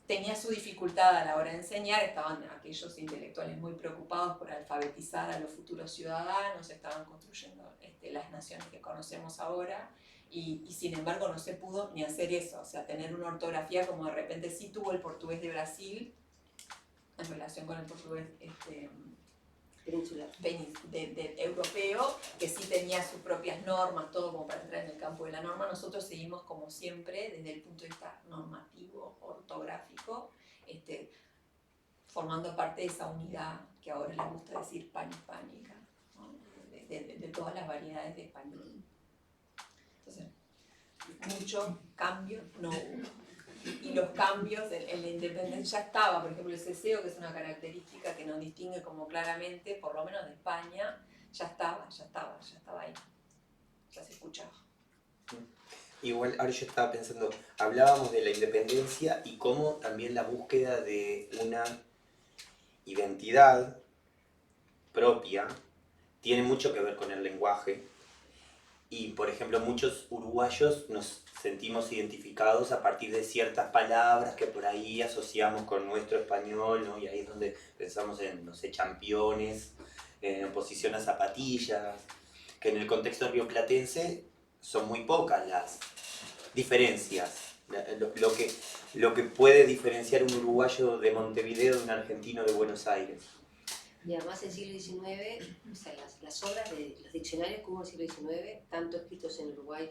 tenía su dificultad a la hora de enseñar. Estaban aquellos intelectuales muy preocupados por alfabetizar a los futuros ciudadanos, estaban construyendo las naciones que conocemos ahora y sin embargo no se pudo ni hacer eso, o sea, tener una ortografía como de repente sí tuvo el portugués de Brasil en relación con el portugués Peninsular. Europeo, que sí tenía sus propias normas, todo como para entrar en el campo de la norma. Nosotros seguimos como siempre desde el punto de vista normativo, ortográfico, formando parte de esa unidad que ahora les gusta decir panhispánica, ¿no? de todas las variedades de español. Entonces, mucho cambio no hubo. Y los cambios en la independencia ya estaba, por ejemplo el ceseo, que es una característica que nos distingue como claramente, por lo menos de España, ya estaba ahí, ya se escuchaba. Igual ahora yo estaba pensando, hablábamos de la independencia y cómo también la búsqueda de una identidad propia tiene mucho que ver con el lenguaje. Y, por ejemplo, muchos uruguayos nos sentimos identificados a partir de ciertas palabras que por ahí asociamos con nuestro español, ¿no? Y ahí es donde pensamos en, no sé, championes, en oposición a zapatillas, que en el contexto rioplatense son muy pocas las diferencias. Lo que puede diferenciar un uruguayo de Montevideo de un argentino de Buenos Aires. Y además el siglo XIX, o sea, las obras de los diccionarios que hubo en el siglo XIX, tanto escritos en Uruguay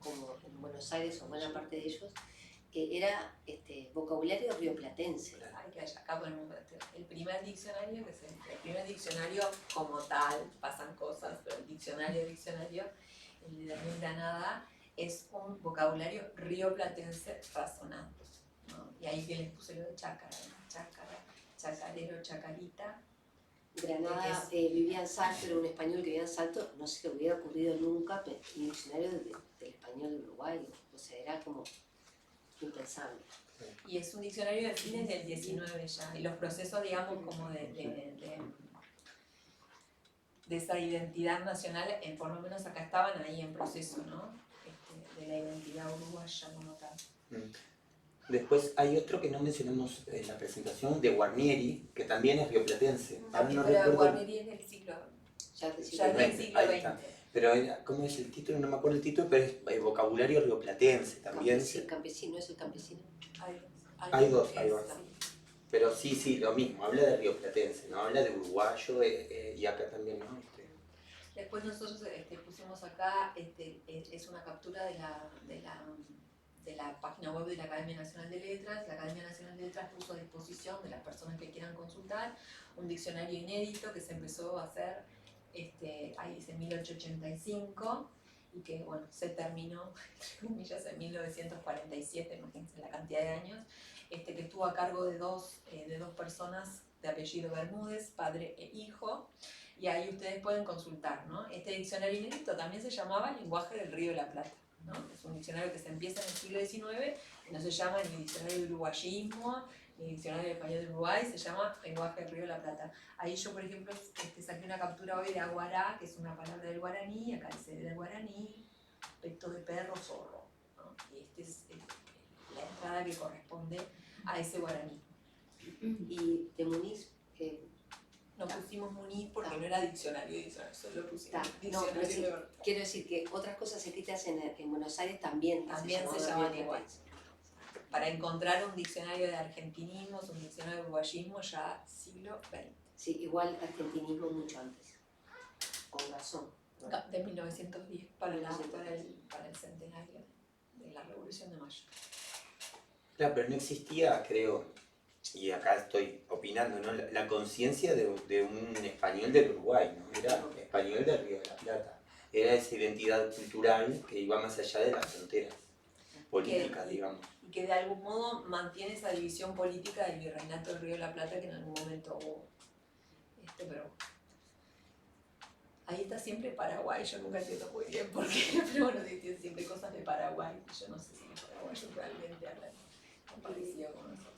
como en Buenos Aires o buena parte de ellos, era vocabulario rioplatense. Acá ponemos el primer diccionario, que es el primer diccionario como tal, pasan cosas, pero el diccionario, el de Daniel Granada, es un vocabulario rioplatense razonado, ¿no? Y ahí que les puse lo de chácara, ¿no? Chácara, chacarero, chacarita. Granada vivía en Salto, era un español que vivía en Salto, no se le hubiera ocurrido nunca un diccionario del español de Uruguay, o sea, era como impensable. Y es un diccionario de fines del 19 ya, y los procesos, digamos, como de esa identidad nacional, por lo menos acá estaban ahí en proceso, ¿no? De la identidad uruguaya como tal. Después hay otro que no mencionamos en la presentación, de Guarnieri, que también es rioplatense. Ahora no Pero recuerdo. Guarnieri es del siglo, Ya te ya es del siglo Ahí XX. está. Pero ¿cómo es el título? No me acuerdo el título, pero es vocabulario rioplatense también. Campesino, es el campesino. Hay dos, ahí va. Sí. Pero sí, lo mismo, habla de rioplatense, ¿no? Habla de uruguayo y acá también, ¿no? Después nosotros pusimos acá, es una captura de la página web de la Academia Nacional de Letras. La Academia Nacional de Letras puso a disposición de las personas que quieran consultar un diccionario inédito que se empezó a hacer, ahí dice 1885, y que bueno, se terminó, entre comillas, en 1947, imagínense la cantidad de años, que estuvo a cargo de dos personas de apellido Bermúdez, padre e hijo, y ahí ustedes pueden consultar, ¿no? Este diccionario inédito también se llamaba Lenguaje del Río de la Plata, ¿no? Es un diccionario que se empieza en el siglo XIX y no se llama ni Diccionario de Uruguayismo, ni Diccionario de Español de Uruguay, se llama Lenguaje del Río de la Plata. Ahí yo, por ejemplo, saqué una captura hoy de aguará, que es una palabra del guaraní, acá dice del guaraní, peto de perro, zorro, ¿no? Y esta es la entrada que corresponde a ese guaraní. Y de Muniz, No pusimos Muniz porque no era diccionario, solo pusimos no, diccionario pero sí, de Ortega. quiero decir que otras cosas escritas en Buenos Aires también Se llamaban llaman rioplatense. igual. Para encontrar un diccionario de argentinismos, un diccionario de uruguayismo, ya siglo XX. Sí, igual argentinismo mucho antes, con razón. ¿no? De 1910 para el centenario de la Revolución de Mayo. Claro, pero no existía, creo, y acá estoy opinando, ¿no? La conciencia de un español del Uruguay, ¿no? Era español del Río de la Plata. Era esa identidad cultural que iba más allá de las fronteras políticas, digamos. Y que de algún modo mantiene esa división política del virreinato del Río de la Plata que en algún momento hubo. Pero ahí está siempre Paraguay, yo nunca entiendo muy bien por qué, pero bueno, tiene siempre cosas de Paraguay, yo no sé si los paraguayos realmente hablan parecido con nosotros.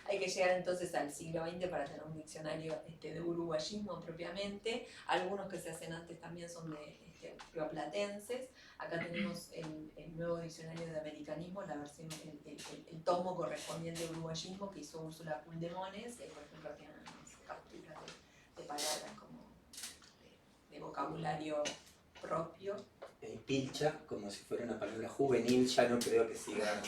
Hay que llegar entonces al siglo XX para tener un diccionario de uruguayismo propiamente. Algunos que se hacen antes también son de rioplatenses. Acá tenemos el nuevo diccionario de americanismo, la versión, el tomo correspondiente a uruguayismo que hizo Úrsula Culdemones, que por ejemplo tiene unas capturas de palabras como de vocabulario propio. Pilcha, como si fuera una palabra juvenil, ya no creo que siga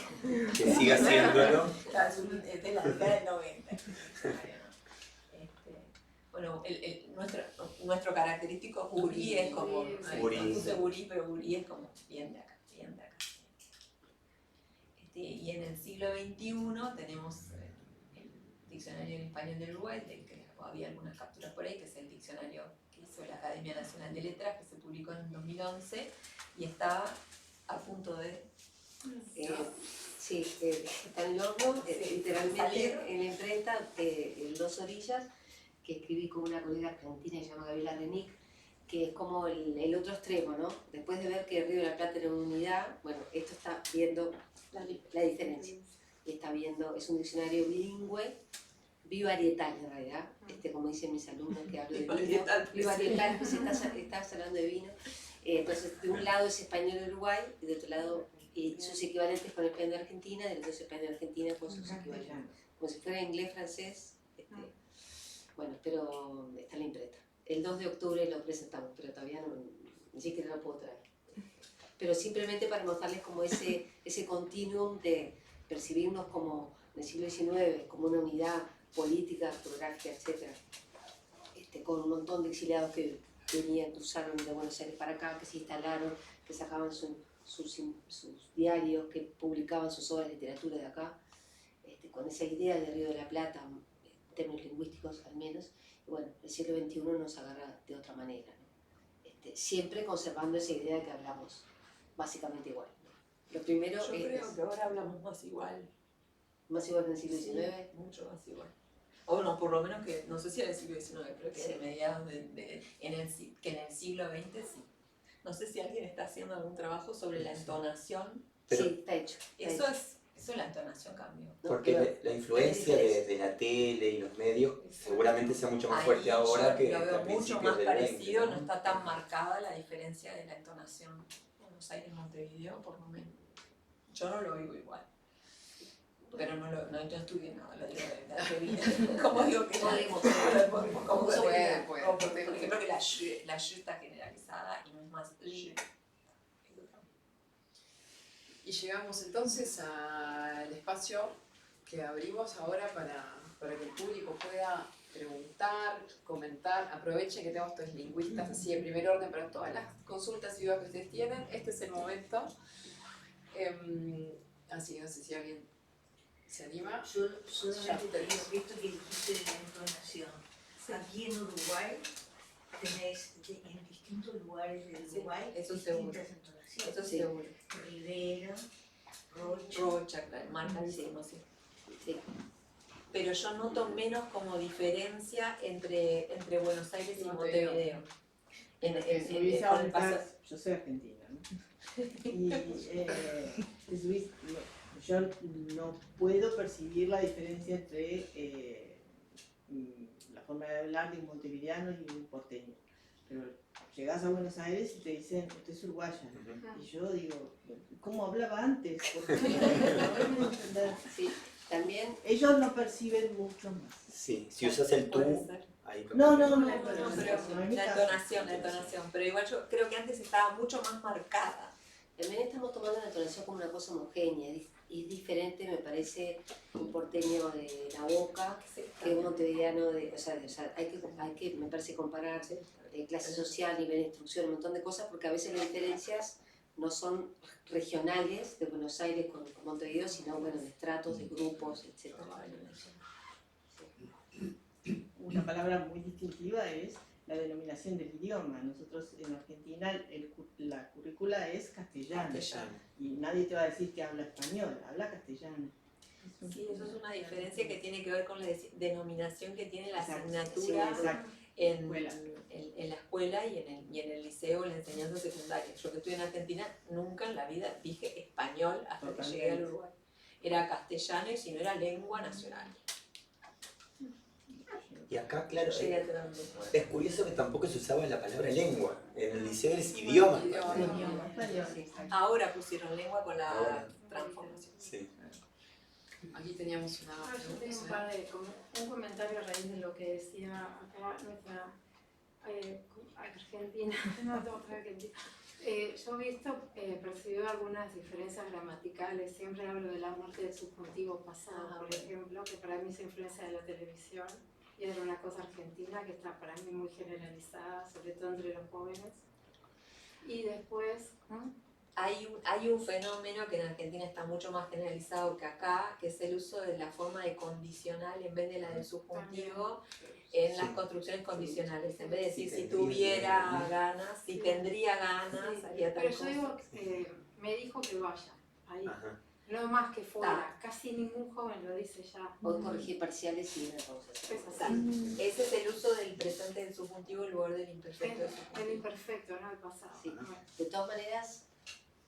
siéndolo. Es de la década del 90. Bueno, nuestro característico Uri es como, Uri. puse Uri, pero Uri es como bien de acá, bien de acá. Y en el siglo XXI tenemos el diccionario en español del Uruguay, que había algunas capturas por ahí, que es el diccionario que hizo la Academia Nacional de Letras, que se publicó en 2011 y está a punto de... Sí, está en el horno, literalmente salieron. en la imprenta el Dos Orillas, que escribí con una colega argentina que se llama Gabriela Renick, que es como el otro extremo, ¿no? Después de ver que el Río de la Plata era una unidad, bueno, esto está viendo la diferencia. Y está viendo, es un diccionario bilingüe, bivarietal en realidad, como dicen mis alumnos que hablo de vino. Bivarietal, pues estás hablando de vino. Entonces, de un lado es español de Uruguay, y de otro lado sus equivalentes con el español de Argentina, del otro es español de Argentina con sus equivalentes. Como si fuera inglés, francés. Bueno, pero está en la imprenta. El 2 de octubre lo presentamos, pero todavía ni siquiera lo puedo traer. Pero simplemente para mostrarles como ese continuum de percibirnos como en el siglo XIX, como una unidad política, geográfica, etc. Con un montón de exiliados que venían, cruzaron de Buenos Aires para acá, que se instalaron, que sacaban sus diarios, que publicaban sus obras de literatura de acá, con esa idea de Río de la Plata, en términos lingüísticos al menos. Y bueno, el siglo XXI nos agarra de otra manera, ¿no? Siempre conservando esa idea que hablamos básicamente igual, ¿no? Lo primero Yo creo que ahora hablamos más igual, más igual que en el siglo XIX. mucho más igual. O no, por lo menos que, no sé si era el siglo XIX, pero que Sí. de mediados que en el siglo XX sí. No sé si alguien está haciendo algún trabajo sobre la entonación. Pero- Sí, está hecho. está hecho. Eso la entonación cambió. ¿No? Porque Pero la influencia de la tele y los medios seguramente sea mucho más fuerte ahora yo que lo a veo mucho principios más del parecido, 20, no está tan marcada la diferencia de la entonación. Buenos Aires, Montevideo, por lo menos. Yo no lo oigo igual. Pero no estudié nada, lo digo de la teoría. Como digo que Podemos. como Puede, teoría. puede. Como por ejemplo que la y está generalizada y no es más y. Y llegamos entonces al espacio que abrimos ahora para que el público pueda preguntar, comentar. Aprovechen que tenemos estos lingüistas así de primer orden para todas las consultas y dudas que ustedes tienen. Este es el momento. Así, no sé si alguien se anima. Yo solamente esto que dijiste de la entonación. Aquí en Uruguay tenéis en distintos lugares de Uruguay eso seguro. distintas entonaciones. Eso Sí. seguro. Rivera, Rocha. Rocha, claro, marcadísimo, sí. Sí. Pero yo noto menos como diferencia entre Buenos Aires y Montevideo. Montevideo. Con el paso- yo soy argentina, ¿no? Y yo no puedo percibir la diferencia entre la forma de hablar de un montevideano y un porteño. Pero llegás a Buenos Aires y te dicen, usted es uruguaya. Y yo digo, ¿cómo hablaba antes? Porque no entender. Sí, también Ellos no perciben mucho más. Sí, si usas el tú, puede ser. ahí No, No, no pero es mi la caso. entonación. Pero igual yo creo que antes estaba mucho más marcada. también estamos tomando la entonación como una cosa homogénea. Es diferente, me parece, un porteño de La Boca que un montevideano o sea, hay que, me parece, comparar clase social, nivel de instrucción, un montón de cosas, porque a veces las diferencias no son regionales de Buenos Aires con Montevideo, sino, bueno, de estratos, de grupos, etc. Una palabra muy distintiva es la denominación del idioma. Nosotros en Argentina la currícula es castellana y nadie te va a decir que habla español, habla castellano. Sí, eso es una diferencia que tiene que ver con la denominación que tiene la Exacto, asignatura exacto. en Escuela. en la escuela y en el liceo, en la enseñanza secundaria. Yo que estoy en Argentina, nunca en la vida dije español hasta que llegué al Uruguay. Era castellano y si no era lengua nacional. y acá, claro, Llegué a tener es curioso que tampoco se usaba la palabra lengua. En el liceo es idioma. Idioma. Sí. Ahora pusieron lengua con la Ahora. transformación. Sí. Aquí teníamos una Yo tengo un comentario a raíz de lo que decía acá nuestra argentina, no, otra argentina. Yo he visto, percibido algunas diferencias gramaticales, siempre hablo de la muerte del subjuntivo pasado, por ejemplo, que para mí es influencia de la televisión y era una cosa argentina que está para mí muy generalizada, sobre todo entre los jóvenes. Y después, Hay un fenómeno que en Argentina está mucho más generalizado que acá, que es el uso de la forma de condicional en vez de la del subjuntivo en las construcciones condicionales. En vez de decir si tuviera ganas, si tendría ganas, haría tal pero yo cosa. digo, me dijo que vaya, ahí. Ajá. No más que fuera, casi ningún joven lo dice ya. Hoy corregir parciales y una pausa. Exacto. Ese es el uso del presente del subjuntivo en lugar del imperfecto del El subjuntivo. imperfecto, ¿no? El pasado. Sí. Bueno. De todas maneras,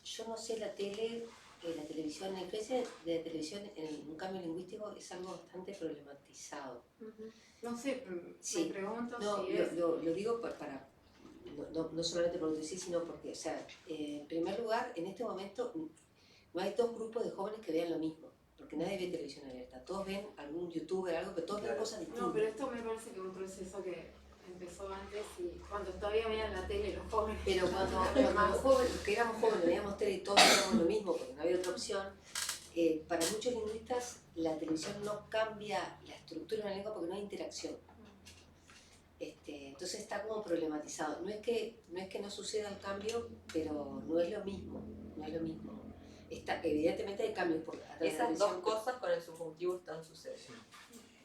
yo no sé la televisión, la influencia de la televisión en un cambio lingüístico es algo bastante problematizado. No sé, Sí. me pregunto No, si es... lo digo para no solamente por lo que decís, sino porque, o sea, en primer lugar, en este momento no hay dos grupos de jóvenes que vean lo mismo, porque nadie ve televisión abierta. Todos ven algún youtuber, algo, pero todos ven Claro. cosas distintas. No, pero esto me parece que es un proceso que empezó antes y cuando todavía veían la tele los jóvenes. Pero cuando los jóvenes, que éramos jóvenes, veíamos tele y todos veíamos lo mismo, porque no había otra opción, para muchos lingüistas la televisión no cambia la estructura de una lengua porque no hay interacción. Entonces está como problematizado. No es que no suceda el cambio, pero no es lo mismo. No es lo mismo. Evidentemente hay cambios por a través de la Esas dos televisión, cosas con el subjuntivo están sucediendo.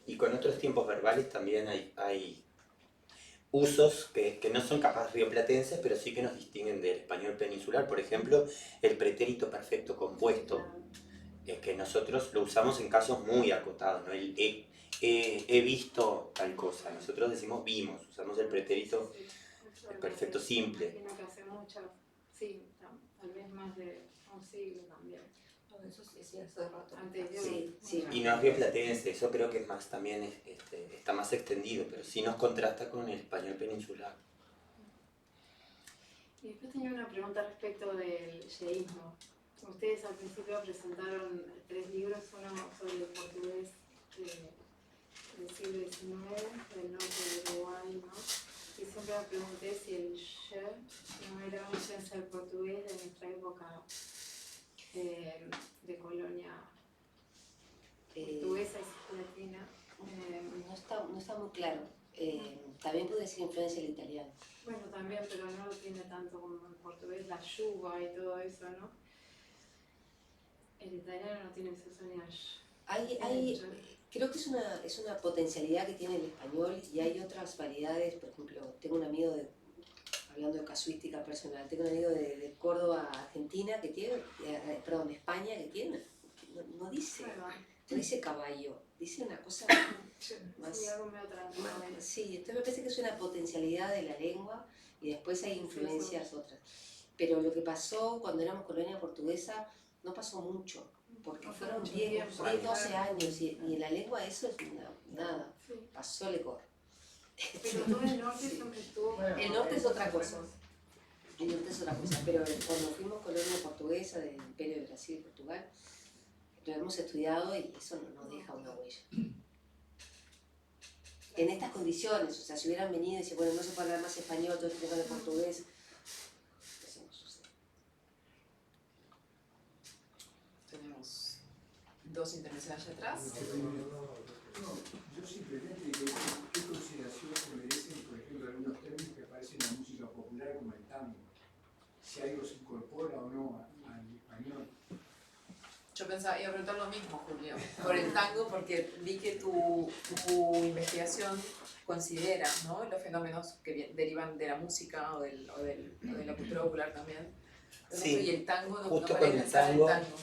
Y con otros tiempos verbales también hay usos que no son capaz rioplatenses, pero sí que nos distinguen del español peninsular. Por ejemplo, el pretérito perfecto compuesto, que nosotros lo usamos en casos muy acotados, ¿no? El he visto tal cosa, nosotros decimos vimos, usamos el pretérito perfecto simple. Imagino que hace mucho, sí, tal vez más de un siglo también. Todo eso sí, sí, hace rato. Anterior. Sí, sí. Y no es rioplatense, eso creo que es más también está más extendido, pero sí nos contrasta con el español peninsular. Y después tenía una pregunta respecto del yeísmo. Ustedes al principio presentaron 3 libros, uno sobre el portugués del siglo XIX, del norte de Uruguay, ¿no? Y siempre me pregunté si el ye no era un ser portugués de nuestra época de colonia portuguesa y latina. No está muy claro. También puede ser influencia del italiano. Bueno, también, pero no lo tiene tanto como el portugués, la yuba y todo eso, ¿no? El italiano no tiene ese sonido. Creo que es una potencialidad que tiene el español y hay otras variedades. Por ejemplo, tengo un amigo hablando de casuística personal, tengo un amigo de Córdoba, Argentina, que tiene, perdón, de España, que tiene, no dice caballo, dice una cosa más. Sí, algo medio tranquilo. Sí, entonces me parece que es una potencialidad de la lengua y después hay influencias otras. Pero lo que pasó cuando éramos colonia portuguesa no pasó mucho, porque No fueron mucho 10, tiempo, 12 años y en la lengua eso es nada, Sí. pasó lecor. Pero todo el norte siempre estuvo. El norte es otra cosa. El norte es otra cosa, pero cuando fuimos colonia portuguesa del Imperio de Brasil y Portugal, lo hemos estudiado y eso no nos deja una huella. En estas condiciones, o sea, si hubieran venido y dicen, bueno, no se puede hablar más español, todos tengan de portugués, eso no sucede. Tenemos 2 intervenciones allá atrás. No, yo simplemente qué consideración se merecen, por ejemplo, algunos términos que aparecen en la música popular como el tango. Si algo se incorpora o no al español. Yo pensaba, iba a preguntar lo mismo, Julio, por el tango, porque vi que tu investigación considera, ¿no?, los fenómenos que derivan de la música o de la cultura popular también. Sí, y el tango, no justo paré con de el pensar en tango, el tango.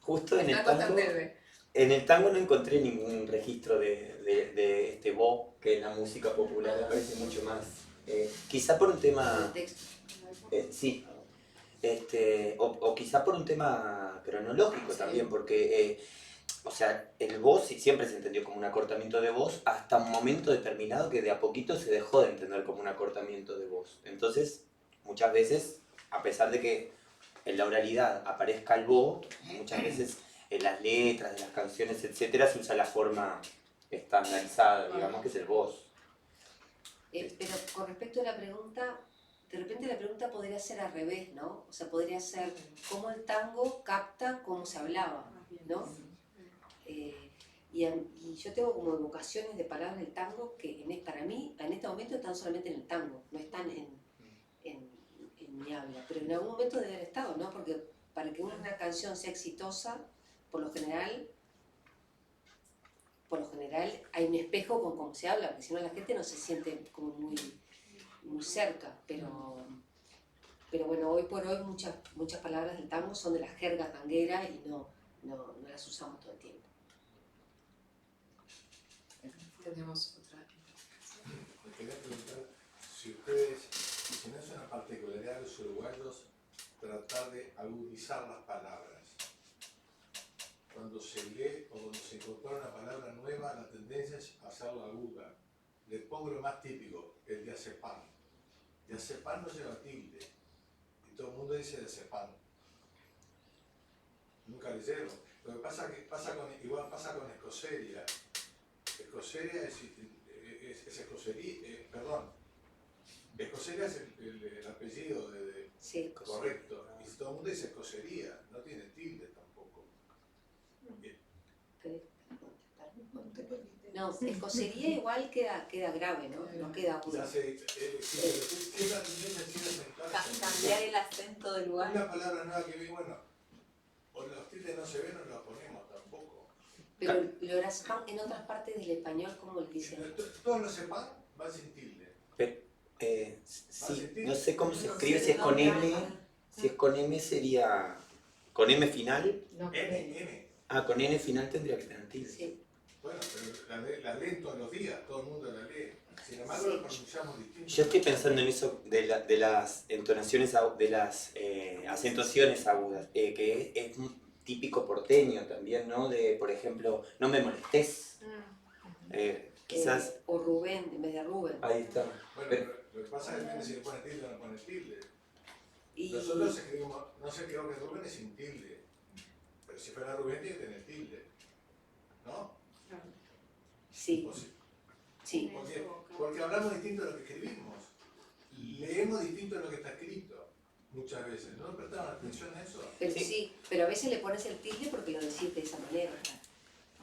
Justo en el tango está tango, en breve. en el tango no encontré ningún registro de este bo, que en la música popular aparece mucho más. Quizá por un tema, sí, o quizá por un tema cronológico Sí. también, porque, o sea, el voz siempre se entendió como un acortamiento de voz hasta un momento determinado que de a poquito se dejó de entender como un acortamiento de voz. Entonces, muchas veces, a pesar de que en la oralidad aparezca el bo, muchas veces en las letras de las canciones, etcétera, se usa la forma estandarizada, digamos, que es el voz. Pero con respecto a la pregunta, de repente la pregunta podría ser al revés, ¿no? O sea, podría ser cómo el tango capta cómo se hablaba, ¿no? Y yo tengo como evocaciones de palabras del tango que para mí, en este momento, están solamente en el tango, no están en mi habla, pero en algún momento debe haber estado, ¿no? Porque para que una canción sea exitosa, por lo general hay un espejo con cómo se habla, porque si no la gente no se siente como muy cerca, pero bueno, hoy por hoy muchas palabras del tango son de la jerga tanguera y no las usamos todo el tiempo. Tenemos otra. Me quería preguntar si ustedes, si no es una particularidad de los uruguayos, tratar de agudizar las palabras. Cuando se lee o cuando se incorpora una palabra nueva, la tendencia es hacerla aguda. Le pongo lo más típico, el diazepam. Diazepam no lleva tilde. Y todo el mundo dice diazepam. Nunca leyeron. Lo que pasa igual pasa con escoceria. Escoceria es escocería, perdón. Escoceria es el apellido Sí, correcto. Y todo el mundo dice escocería, no tiene tilde tampoco. No, escocería igual queda grave, ¿no? No queda agudo. Ya sé, es la tendencia occidental. Cambiar el acento del lugar. Una palabra nueva que vi, bueno, o los tildes no se ven, no los ponemos tampoco. Pero el lorazepam en otras partes del español, ¿cómo le dicen? Todos los sepan van sin tilde. Sí, no sé cómo se escribe, si es con M, si es con M sería, ¿con M final? No, N. Ah, con N final tendría que tener tilde. Sí. Bueno, pero la leen todos los días, todo el mundo la lee. Sin embargo, lo pronunciamos distinto. Yo estoy pensando en eso de las entonaciones, de las acentuaciones agudas, que es un típico porteño también, ¿no? De, por ejemplo, no me molestes. Quizás... O Rubén, en vez de Rubén. Ahí está. Bueno, Pero- lo que pasa es que depende si le pone tilde o no pone tilde. Y Nosotros escribimos, no sé, creo que Rubén es sin tilde. Pero si fuera Rubén tiene que tener tilde. ¿No? sí, O sí. sí. Porque hablamos distinto de lo que escribimos. Leemos distinto de lo que está escrito. Muchas veces. ¿No prestaron atención a eso? Pero sí, pero a veces le pones el tilde porque lo decís de esa manera.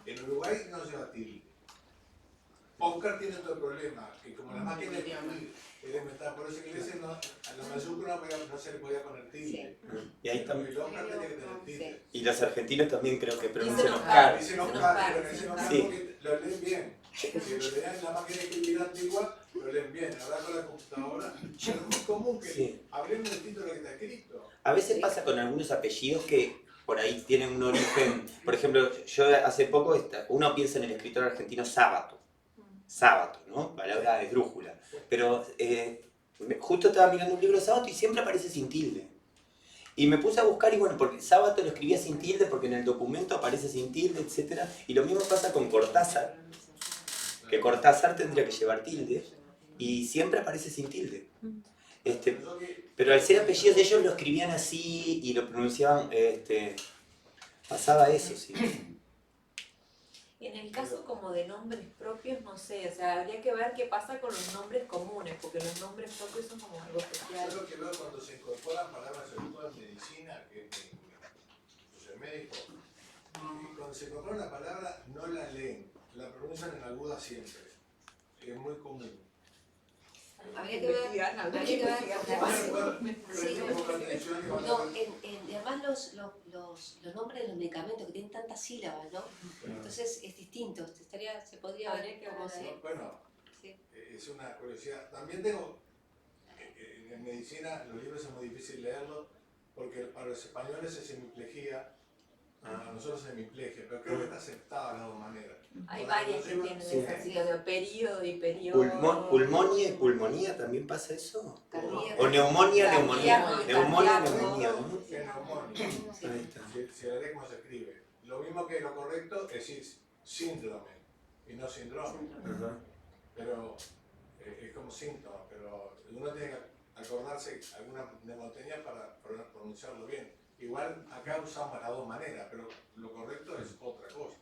En Uruguay no lleva tilde. Oscar tiene otro problema, que como la máquina de escribir es de inventar, por eso ingleses no, a la mayúscula no se le podía poner tilde. Y ahí también. El Oscar tenía que tener tilde. Y los argentinos también creo que pronuncian Dicen Oscar. Dicen Oscar, Oscar, pero dicen Oscar Sí. porque lo leen bien. Si lo lean en la máquina de escribir antigua, lo leen bien. Ahora con la computadora, pero es muy común que Sí. hablemos distinto de lo que está escrito. A veces pasa con algunos apellidos que por ahí tienen un origen. Por ejemplo, yo hace poco, uno piensa en el escritor argentino Sábato. Sábato, ¿no? Palabra esdrújula. Pero justo estaba mirando un libro de Sábato y siempre aparece sin tilde. Y me puse a buscar y bueno, porque Sábato lo escribía sin tilde, porque en el documento aparece sin tilde, etc. Y lo mismo pasa con Cortázar, que Cortázar tendría que llevar tilde y siempre aparece sin tilde. Pero al ser apellidos ellos lo escribían así y lo pronunciaban, pasaba eso, sí. En el caso como de nombres propios, no sé, o sea, habría que ver qué pasa con los nombres comunes, porque los nombres propios son como algo especial. Yo lo que veo cuando se incorporan palabras, sobre todo en medicina, que yo soy médico, y cuando se incorpora una palabra no la leen, la pronuncian en aguda siempre. Es muy común. Habría que ver, habría que ver porque además, sí, no, además los nombres de los medicamentos que tienen tantas sílabas, ¿no? Entonces es distinto, se podría ver cómo se... Bueno, Sí. es una curiosidad. También tengo, en medicina los libros es muy difícil leerlos porque para los españoles es hemiplegia, a nosotros es hemiplegia, pero creo que está aceptada de las dos maneras. Hay Ahora, varias que yo- tienen Sí. esa situación de periodo y periodo. Pulmonía y pulmonía, ¿también pasa eso? Cardíaco. O neumonía, Cardíaco, neumonía, cardíaco. neumonía, ¿no? Es neumonía. Ahí está. Si la lees como se escribe. Lo mismo que lo correcto es decir síndrome y no síndrome. Ajá. Pero es como síntoma, pero uno tiene que acordarse alguna mnemotécnica para pronunciarlo bien. Igual acá usamos las dos maneras, pero lo correcto es otra cosa.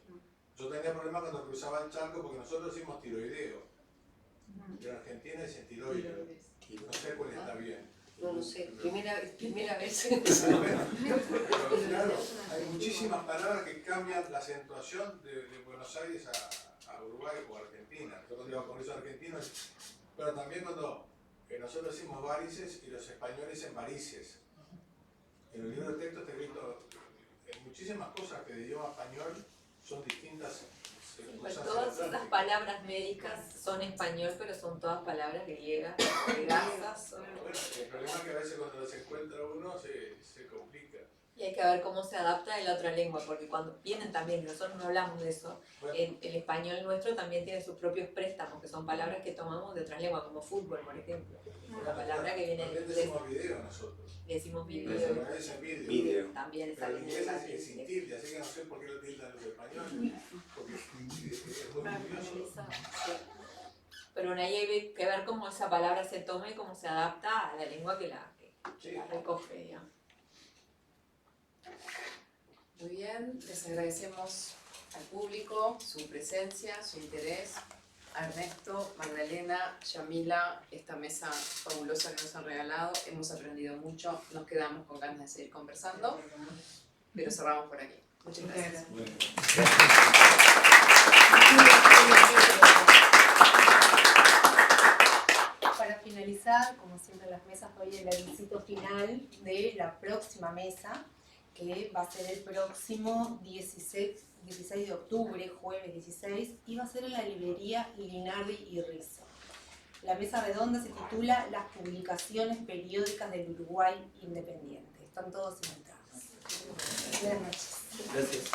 Yo tenía problemas cuando cruzaba el charco porque nosotros decimos tiroideo. En Argentina dicen tiroideo. No sé cuál está bien. No lo sé, primera vez. Pero claro, hay muchísimas palabras que cambian la acentuación de Buenos Aires a Uruguay o Argentina. Yo cuando iba con eso argentinos, pero también cuando nosotros decimos varices y los españoles dicen varices. En el libro de texto está escrito muchísimas cosas que de idioma español son distintas. Pues todas estas palabras médicas son español, pero son todas palabras griegas, grasas. Bueno, el problema es que a veces cuando las encuentra uno se complica. Y hay que ver cómo se adapta en la otra lengua, porque cuando vienen también, nosotros no hablamos de eso, Bueno, el español nuestro también tiene sus propios préstamos, que son palabras que tomamos de otras lenguas, como fútbol, por ejemplo. Una palabra que viene también de inglés, decimos video nosotros. le decimos Los video, españoles dicen video. Video. también esa Pero el inglés lengua. es sin tilde, así que no sé por qué lo tildan los españoles. Porque es muy Para curioso. finalizar. Pero bueno, ahí hay que ver cómo esa palabra se toma y cómo se adapta a la lengua que la recoge, digamos. Muy bien, les agradecemos al público su presencia, su interés, a Ernesto, Magdalena, Yamila, esta mesa fabulosa que nos han regalado. Hemos aprendido mucho, nos quedamos con ganas de seguir conversando, pero cerramos por aquí. Muchas gracias. Para finalizar, como siempre en las mesas, hoy el avisito final de la próxima mesa, que va a ser el próximo 16 de octubre, jueves 16, y va a ser en la librería Linardi y Rizzo. La mesa redonda se titula Las publicaciones periódicas del Uruguay independiente. Están todos invitados. Buenas noches. Gracias.